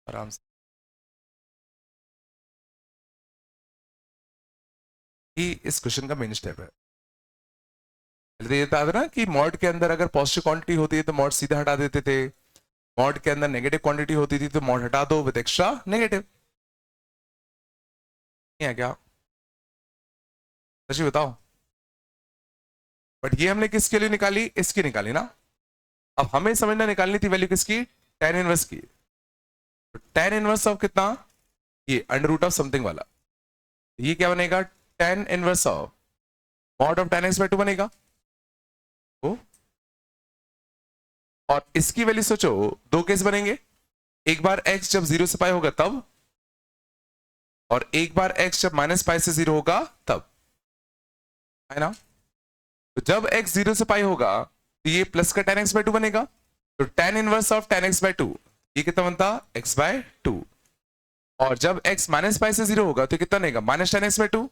S1: आराम से। ही इस क्वेश्चन का मेन स्टेप है। पहले तो ये बता देना कि मॉड के अंदर अगर पॉजिटिव क्वांटिटी होती है तो मॉड सीधा हटा देते थे, मॉड के अंदर नेगेटिव क्वांटिटी होती थी तो मॉड हटा दो विद एक्स्ट्रा नेगेटिव। है क्या, सच्ची बताओ। बट ये हमने किसके लिए निकाली, इसकी निकाली ना। अब हमें समझना निकालनी थी वैल्यू किसकी, टेन इनवर्स की। तो टेन इनवर्स ऑफ कितना, ये अंडर रूट ऑफ समथिंग वाला, ये क्या बनेगा, ten inverse of mod of ten x by to बनेगा। तो और इसकी वैल्यू सोचो, दो केस बनेंगे, एक बार x जब जीरो से पाई होगा तब, और एक बार x जब माइनस पाई से जीरो होगा तब, है ना। तो जब x जीरो से पाई होगा तो ये प्लस का टेन एक्स बाय टू बनेगा। तो ten inverse of ten x by to, ये कितना बनता, x बाय टू। और जब x माइनस पाई से जीरो होगा तो कितना बनेगा, minus ten x by to.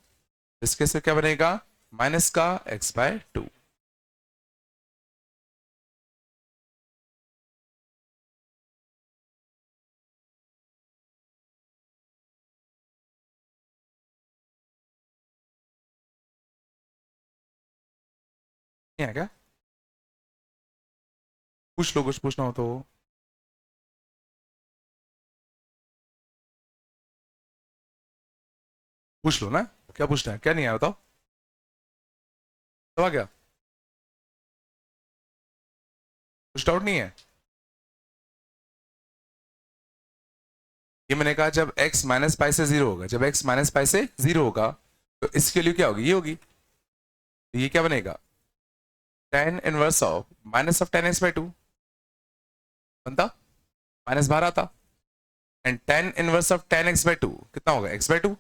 S1: इसके से क्या बनेगा, माइनस का x बाय टू। है क्या, पूछ लो, कुछ पूछना हो तो। पूछ लो ना, क्या पूछना है, क्या नहीं आया बताओ, तो आ गया, कुछ डाउट नहीं है। ये मैंने कहा जब x माइनस पाई से जीरो होगा, जब x माइनस पाई से जीरो होगा तो इसके लिए क्या होगी, ये होगी। तो ये क्या बनेगा, ten inverse of minus of ten x by to बनता, माइनस बाहर आता। And ten inverse of ten x by to कितना होगा, एक्स बाय टू।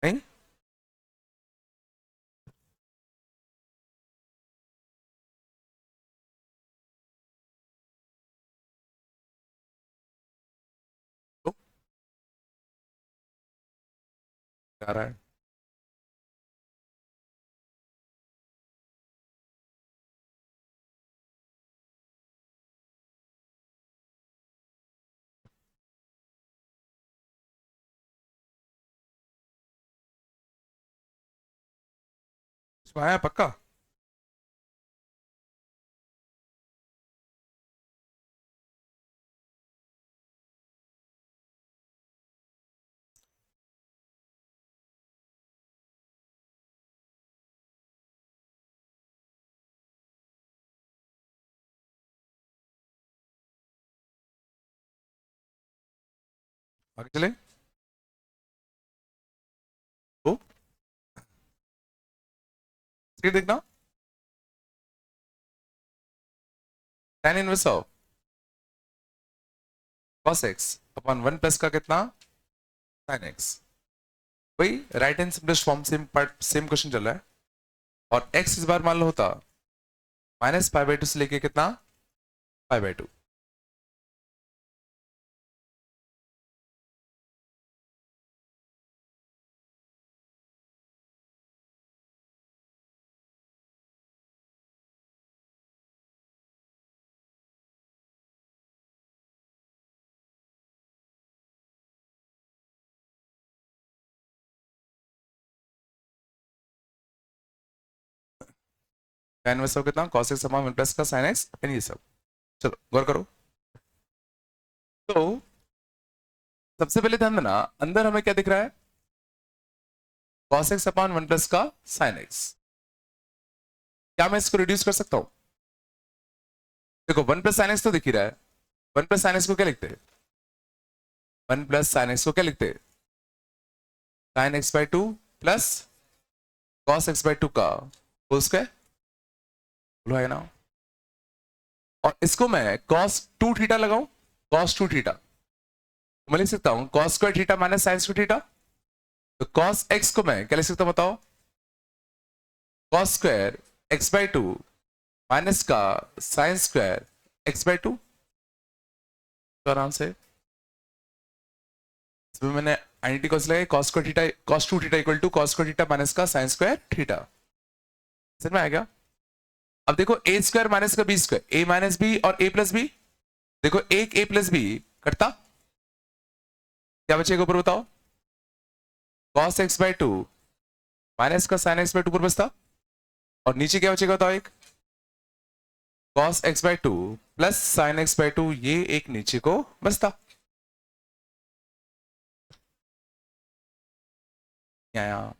S1: नहीं, तो आ रहा है। आया पक्का? आगे चले। ओ देखना, tan inverse of cos x upon 1 plus का कितना, sin x। वही right hand simplest form, same part, same question चल रहा है। और x इस बार मान लो होता माइनस पाई बाई टू से लेके कितना, pi by two. tan inverse of कितना, cos x अपॉन 1 प्लस का sin x, ये सब। चलो गौर करो। तो सबसे पहले ध्यान देना, अंदर हमें क्या दिख रहा है, cos x अपॉन 1 प्लस का sin x। क्या मैं इसको रिड्यूस कर सकता हूं? देखो 1 प्लस sin x तो दिख ही रहा है। 1 प्लस sin x को क्या लिखते हैं, 1 प्लस sin x को क्या लिखते हैं, sin x by two plus cos x by to का होल स्क्वायर, बोलो है ना। और इसको मैं cos 2 थीटा लगाऊं, cos 2 थीटा मैं लिख सकता हूं cos square theta minus sin square theta. तो cos x को मैं क्या लिख सकता हूं बताओ, cos square x by two minus का sin square x by two. तो आराम से इसमें मैंने आइडेंटिटी कॉस लगाई, cos square theta, cos 2 theta equal to cos square theta minus का sin स्क्वायर थीटा। समझ में आ गया? अब देखो a स्क्वायर माइनस का b square, a minus b और a प्लस b। देखो एक a प्लस b कटता, क्या बचेगा ऊपर बताओ, cos x by two minus का sin x बाई टू ऊपर बचता, और नीचे क्या बचेगा बताओ, एक cos x by two plus sin x by to, ये एक नीचे को बचता। आया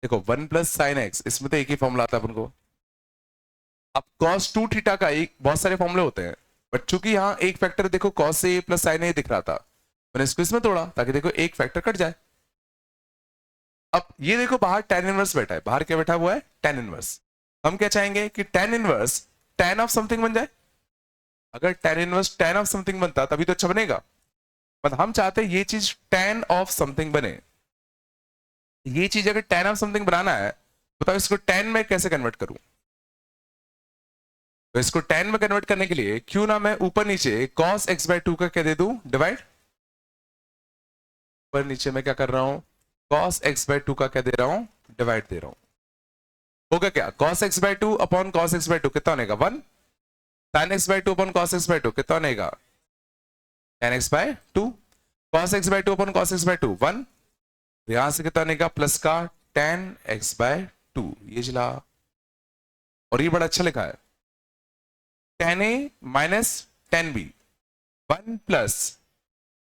S1: देखो 1 प्लस साइन एक्स, इसमें तो एक ही फॉर्मूला आता है अपन को। अब cos 2 थीटा का एक बहुत सारे फॉर्मूले होते हैं, बट चूंकि यहाँ एक फैक्टर देखो cos ए प्लस साइन ए दिख रहा था, मैंने इसको इसमें तोड़ा ताकि देखो एक फैक्टर कट जाए। अब ये देखो बाहर tan इनवर्स बैठा है, बाहर क्या बैठा हुआ है, tan इनवर्स। हम क्या चाहेंगे कि tan inverse tan of something बन जाए। अगर tan inverse tan of something बनता तभी तो अच्छा बनेगा। मतलब हम चाहते हैं ये चीज tan ऑफ समथिंग बने। ये चीज अगर tan ऑफ समथिंग बनाना है, बताओ इसको tan में कैसे कन्वर्ट करूं। तो इसको tan में कन्वर्ट करने के लिए क्यों ना मैं ऊपर नीचे cos x बाई टू का क्या दे दूं, डिवाइड। ऊपर नीचे मैं क्या कर रहा हूं, cos x बाई टू का क्या दे रहा हूं, डिवाइड दे रहा हूं। होगा क्या, cos x by two upon cos x by to कितना बनेगा, 1। sin x by two upon cos x by to कितना बनेगा, tan x by to. cos x by two upon cos x by to 1। यहां से कितना बनेगा, plus का tan x by to, ये चला। और ये बड़ा अच्छा लिखा है, tan a minus tan b, 1 plus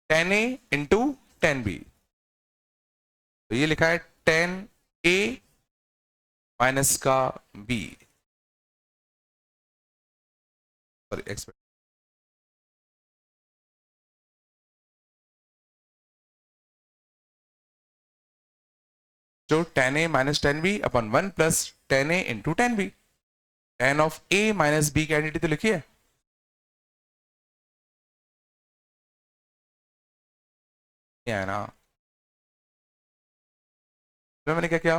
S1: tan a into tan b। तो ये लिखा है tan a माइनस का b, सॉरी x। जो tan a minus tan b upon 1 plus tan a into tan b। tan of a minus b की identity तो लिखी है, है ना। तो मैंने क्या किया,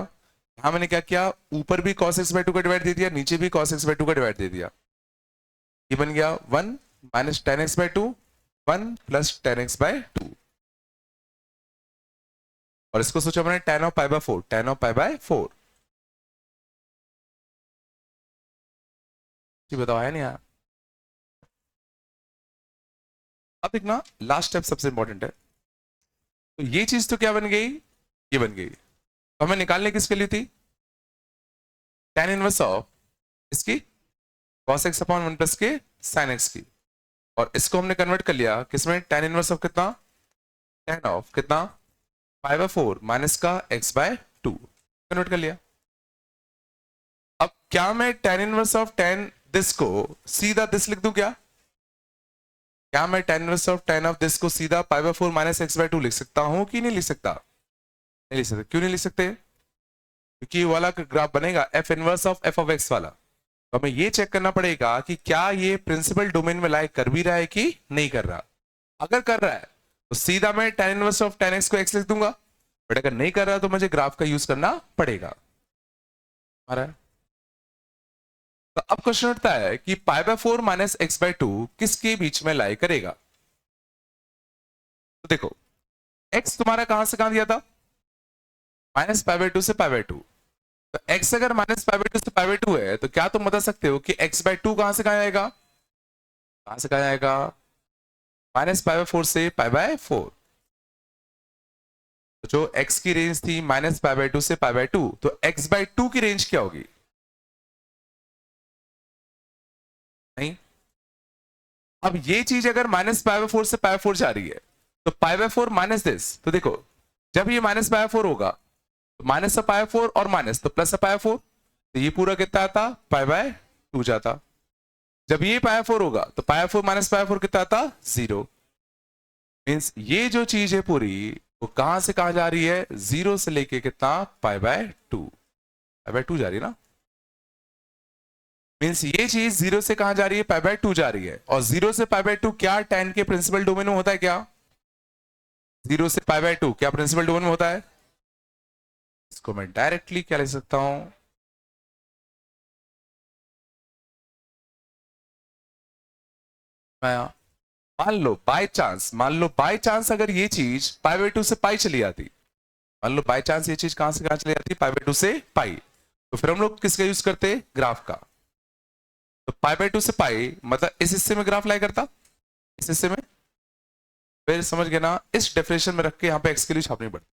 S1: यहां मैंने क्या किया, ऊपर भी cos x बाई टू का डिवाइड दे दिया, नीचे भी cos x बाई टू का डिवाइड दे दिया। ये बन गया 1 minus tan x by to, 1 plus tan x by to. और इसको सोचा मैंने tan of pi by 4, tan of pi by 4। जी बताओ, है नहीं यार। अब देखना लास्ट स्टेप सबसे इंपॉर्टेंट है। तो ये चीज तो क्या बन गई, ये बन गई। तो हमें निकालने किसके लिए थी, tan इनवर्स ऑफ इसकी cos x अपॉन 1 प्लस के sin x की, और इसको हमने कन्वर्ट कर लिया किसमें, tan इनवर्स ऑफ कितना, tan ऑफ कितना, पाई बाय 4 माइनस का x बाय 2 कन्वर्ट कर लिया। अब क्या मैं tan inverse of tan this को सीधा दिस लिख दूं क्या मैं tan inverse of tan of this को सीधा pi by 4 minus x by 2 लिख सकता हूं कि नहीं लिख सकता? नहीं लिख सकते। क्यों नहीं लिख सकते? क्योंकि ये वाला ग्राफ बनेगा f inverse of f of x वाला, तो हमें ये चेक करना पड़ेगा कि क्या ये प्रिंसिपल डोमेन में लाई कर भी रहा है कि नहीं कर रहा। अगर कर रहा है तो सीधा मैं tan inverse of tan x को x लिख दूंगा, बट अगर नहीं कर रहा तो मुझे ग्राफ का यूज करना पड़ेगा। तो अब क्वेश्चन उठता है कि pi by 4 minus x by 2 किसके बीच में लाई करेगा। तो देखो x तुम्हारा कहां से कहां दिया था, माइनस पाई बाय 2 से पाई बाय 2, तो x अगर माइनस पाई बाय 2 से पाई बाय 2 है तो क्या तुम बता सकते हो कि x बाय 2 कहां से कहां आएगा, कहां से कहां आएगा, माइनस पाई बाय 4 से पाई बाय 4। तो जो x की रेंज थी माइनस पाई बाय 2 से पाई बाय 2, तो x बाय 2 की रेंज क्या होगी, नहीं। अब ये चीज अगर माइनस पाई बाय 4 से पाई बाय 4 जा रही है तो पाई बाय 4 माइनस दिस, तो देखो जब ये माइनस पाई बाय 4 होगा तो माइनस पाई बाय 4 और माइनस तो प्लस पाई बाय 4, तो ये पूरा कितना आता, पाई बाय 2 जाता। जब ये पाई बाय 4 होगा तो पाई बाय 4 माइनस पाई बाय 4 कितना आता, 0। मींस ये जो चीज है पूरी वो कहां से कहां जा रही है, 0 से लेके कितना, पाई बाय 2, पाई बाय 2 जा रही है ना। मींस ये चीज 0 से कहां जा रही है, पाई बाय 2 जा रही है, और 0 से पाई बाय 2 क्या tan के प्रिंसिपल डोमेन में होता है क्या, 0 से पाई बाय 2 क्या प्रिंसिपल डोमेन में होता है। इसको मैं डायरेक्टली क्या लिख सकता हूं, मैं मान लो बाय चांस अगर ये चीज पाई बाय 2 से पाई चली जाती, मान लो बाय चांस ये चीज कहां से कहां चली जाती, पाई बाय 2 से पाई, तो फिर हम लोग किसका यूज करते, ग्राफ का। तो पाई बाय 2 से पाई मतलब इस हिस्से में ग्राफ लाई करता, इस हिस्से में, फिर समझ गए ना, इस डेफिनेशन में रख के यहां पे एक्स की वैल्यू छापनी पड़ती,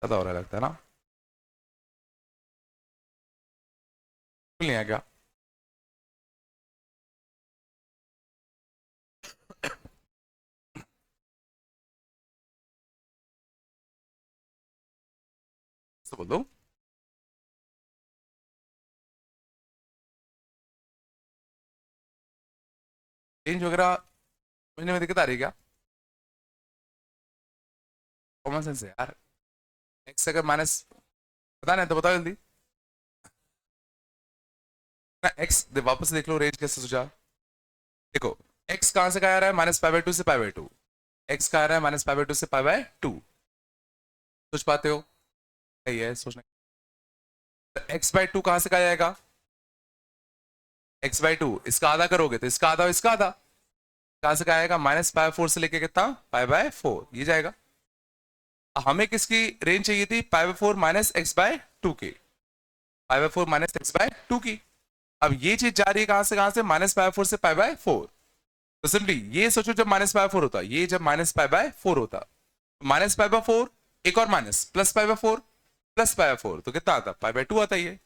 S1: ज्यादा हो रहा लगता है ना, नहीं आ गया। तो बोल दो चेंज वगैरह समझने में दिक्कत आ रही है क्या, कॉमन सेंस है यार। एक्स अगर माइनस, पता नहीं तो बताओ जल्दी ना, एक्स वापस देख लो रेंज कैसे सोचा। देखो एक्स कहां से कहा आ रहा है, माइनस पाई बाय 2 से पाई बाय 2, एक्स कहा आ रहा है माइनस पाई बाय 2 से पाई बाय 2, सोच पाते हो, सही है सोचना। एक्स बाय 2 कहां से कहा जाएगा, एक्स बाय 2 इसका आधा करोगे तो इसका आधा और इसका आधा, कहां से कहा आएगा, माइनस पाई 4 से लेके कितना, पाई बाय 4, ये जाएगा। हमें किसकी रेंज चाहिए थी, pi by 4 minus x by 2 की, pi by 4 minus x by 2 की। अब ये चीज जा रही है कहां से माइनस पाई बाय 4 से पाई बाय 4, तो सिंपली ये सोचो जब माइनस पाई बाय 4 होता, ये जब माइनस पाई बाय 4 होता, माइनस पाई बाय 4 एक और minus plus pi by 4 plus pi by 4, तो कितना आता, पाई बाय 2 आता ये।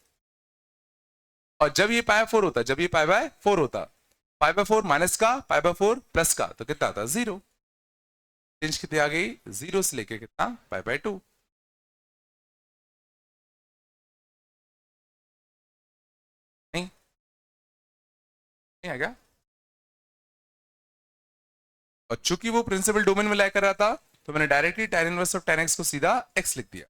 S1: और जब ये पाई बाय 4 होता, जब ये पाई बाय 4 होता, पाई बाय 4 माइनस का पाई बाय 4 प्लस का, तो कितना आता, 0। रेंज कितनी आ गई, 0 से लेके कितना, पाई बाय 2। नहीं नहीं आ गया। और चूंकि वो प्रिंसिपल डोमेन में लाया कर रहा था तो मैंने directly tan inverse of tan x को सीधा x लिख दिया।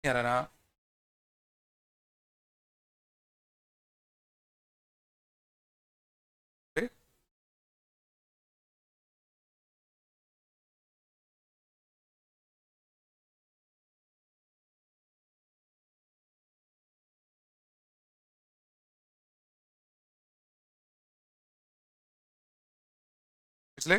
S1: नहीं आ रहा ना, पिछले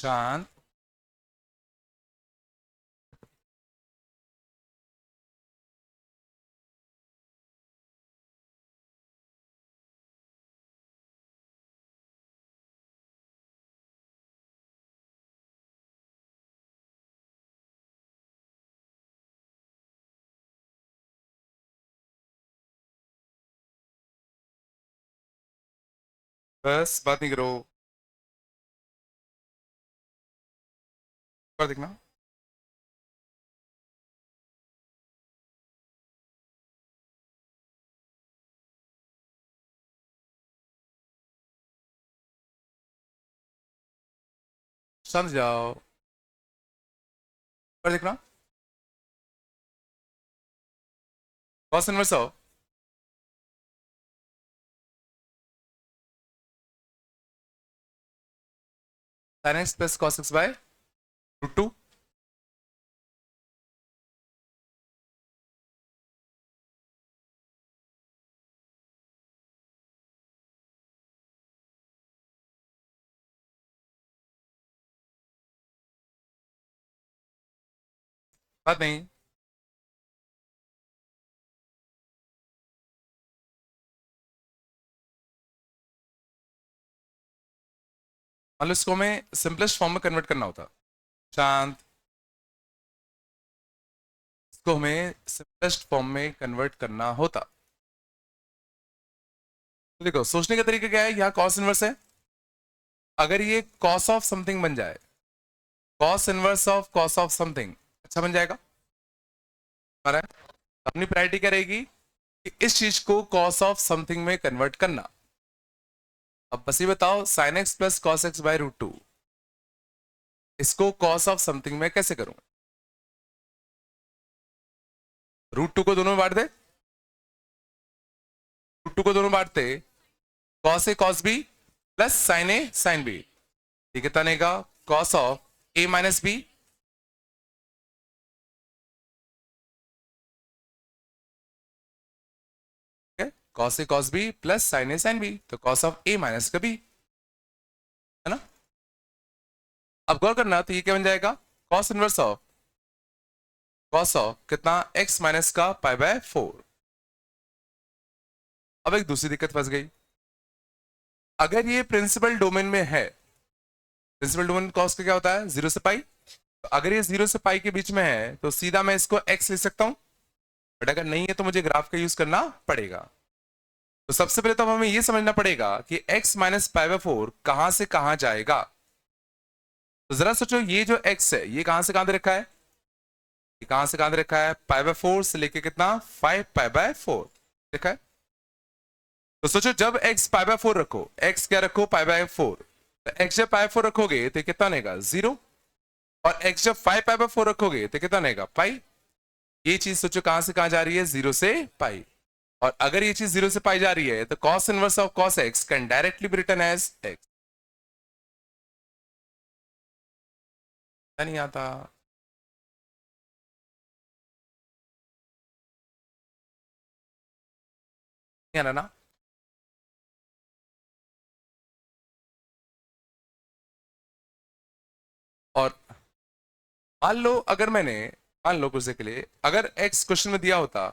S1: शांत, बस बात नहीं करो। पर देखना, शांत जाओ। पर देखना, कॉस इनवर्स आओ। Sine x plus cos x by root two. बात नहीं, मान लो इसको हमें सिंपलेस्ट फॉर्म में कन्वर्ट करना होता। शांत, इसको हमें सिंपलेस्ट फॉर्म में कन्वर्ट करना होता। तो देखो सोचने का तरीका क्या है, यहाँ कॉस इनवर्स है, अगर ये कॉस ऑफ समथिंग बन जाए, cos inverse of cos of something अच्छा बन जाएगा हमारा। अपनी प्रायोरिटी क्या रहेगी कि इस चीज को कॉस ऑफ समथिंग में कन्वर्ट करना। अब बस ये बताओ, sine x plus cos x by root two, इसको कॉस ऑफ समथिंग में कैसे करूं? रूट टू को दोनों में बांट दे, रूट टू को दोनों बांटते, cos a cos b plus sine a sine b, ये कितना बनेगा? Cos of a minus b, cos a cos b plus sine a sine b, तो कॉस ऑफ ए माइनस का बी, है ना। अब गौर करना, तो ये क्या बन जाएगा? Cos inverse of cos of कितना? एक्स माइनस का पाई बाय 4। अब एक दूसरी दिक्कत फंस गई, अगर ये प्रिंसिपल डोमेन में है, प्रिंसिपल डोमेन कॉस का क्या होता है? 0 से पाई। तो अगर ये 0 से पाई के बीच में है तो सीधा मैं इसको x ले सकता हूं, बट अगर नहीं है तो मुझे ग्राफ का यूज करना पड़ेगा। तो सबसे पहले तो हमें ये समझना पड़ेगा कि x माइनस पाई बाय 4 कहां से कहां जाएगा। तो जरा सोचो, ये जो x है ये कहां से कहां दे रखा है? ये कहां से कहां दे रखा है? पाई बाय 4 से लेके कितना? 5 पाई बाय 4 देखा है। तो सोचो, जब x पाई बाय 4 रखो, x क्या रखो? पाई बाय 4, तो x जब पाई 4 रखोगे तो कितना बनेगा? 0। और x जब 5 पाई बाय 4 रखोगे तो कितना बनेगा? पाई। ये चीज सोचो कहां से कहां जा रही है? 0 से पाई। और अगर ये चीज 0 से पाई जा रही है तो cos inverse of cos x can directly be written as x। नहीं आता? नहीं आना ना? और मान लो, अगर मैंने, मान लो कुछ के लिए, अगर x क्वेश्चन में दिया होता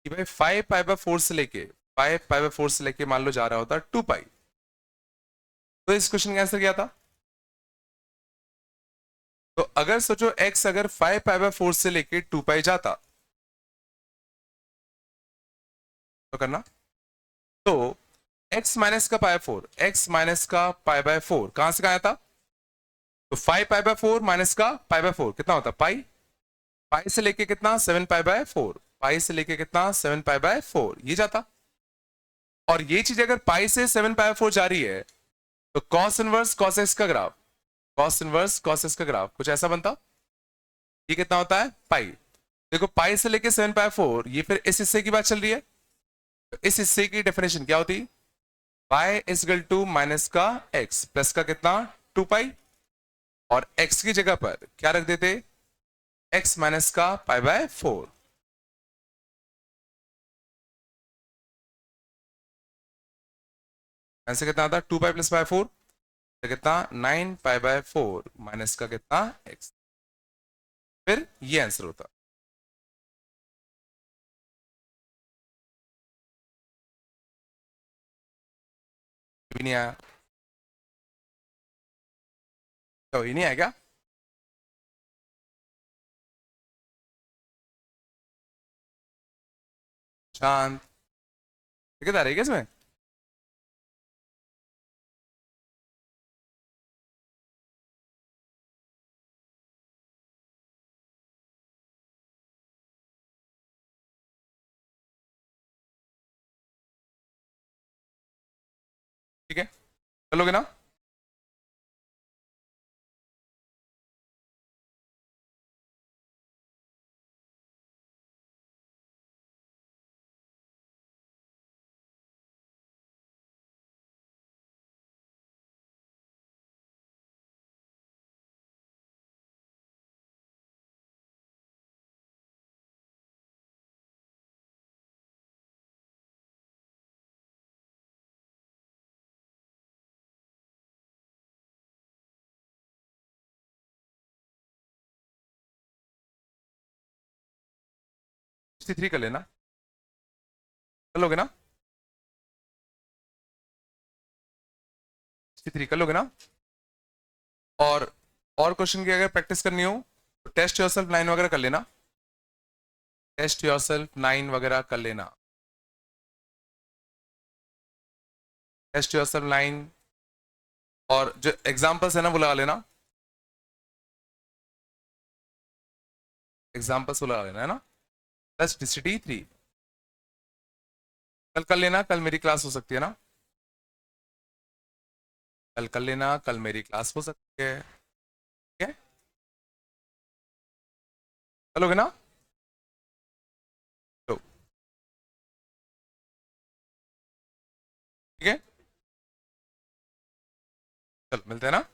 S1: कि भाई 5 पाई बाय 4 से लेके 5 पाई बाय 4 से लेके मान लो जा रहा होता 2 पाई, तो इस क्वेश्चन का आंसर क्या था? तो अगर सोचो x अगर 5 पाई बाय 4 से लेके 2 पाई जाता तो करना, तो x माइनस का पाई 4, x माइनस का पाई बाय 4 कहां से कहां आया था? तो 5 पाई बाय 4 माइनस का पाई बाय 4 कितना होता? पाई। पाई से लेके कितना? 7 पाई बाय 4, पाई से लेके कितना? 7 पाई बाय 4 ये जाता। और ये चीज अगर पाई से 7 पाई बाय 4 जा रही है तो cos इनवर्स cos x का graph, cos inverse cos x का ग्राफ कुछ ऐसा बनता। ये कितना होता है? पाई। देखो पाई से लेके 7 पाई 4, ये फिर इस हिस्से की बात चल रही है, तो इस हिस्से की डेफिनेशन क्या होती? Pi is equal to minus का x प्लस का कितना? 2 पाई। और x की जगह पर क्या रख देते? x माइनस का पाई बाय 4। आंसर कितना आता? 2 पाई प्लस पाई 4। तो कितना 9 पाई/4 माइनस का कितना x, फिर ये आंसर होता। भी नहीं आया, तो ये नहीं आया क्या? शांत, दिक्कत आ रही है क्या इसमें? ठीक है, चलोगे ना? थ्री कर लेना, चलोगे ना? 3 कर लोगे ना? और क्वेश्चन की अगर प्रैक्टिस करनी हो तो टेस्ट योरसेल्फ 9 वगैरह कर लेना, टेस्ट योरसेल्फ 9 वगैरह कर लेना, टेस्ट योरसेल्फ 9। और जो एग्जांपल्स है ना वो लगा लेना, एग्जांपल्स वो लगा लेना है ना। प्लस थ्री कल कर लेना, कल मेरी क्लास हो सकती है ना, कल कर लेना, कल मेरी क्लास हो सकती है। ठीक है, चलोगे ना? तो ठीक है, चल मिलते हैं ना।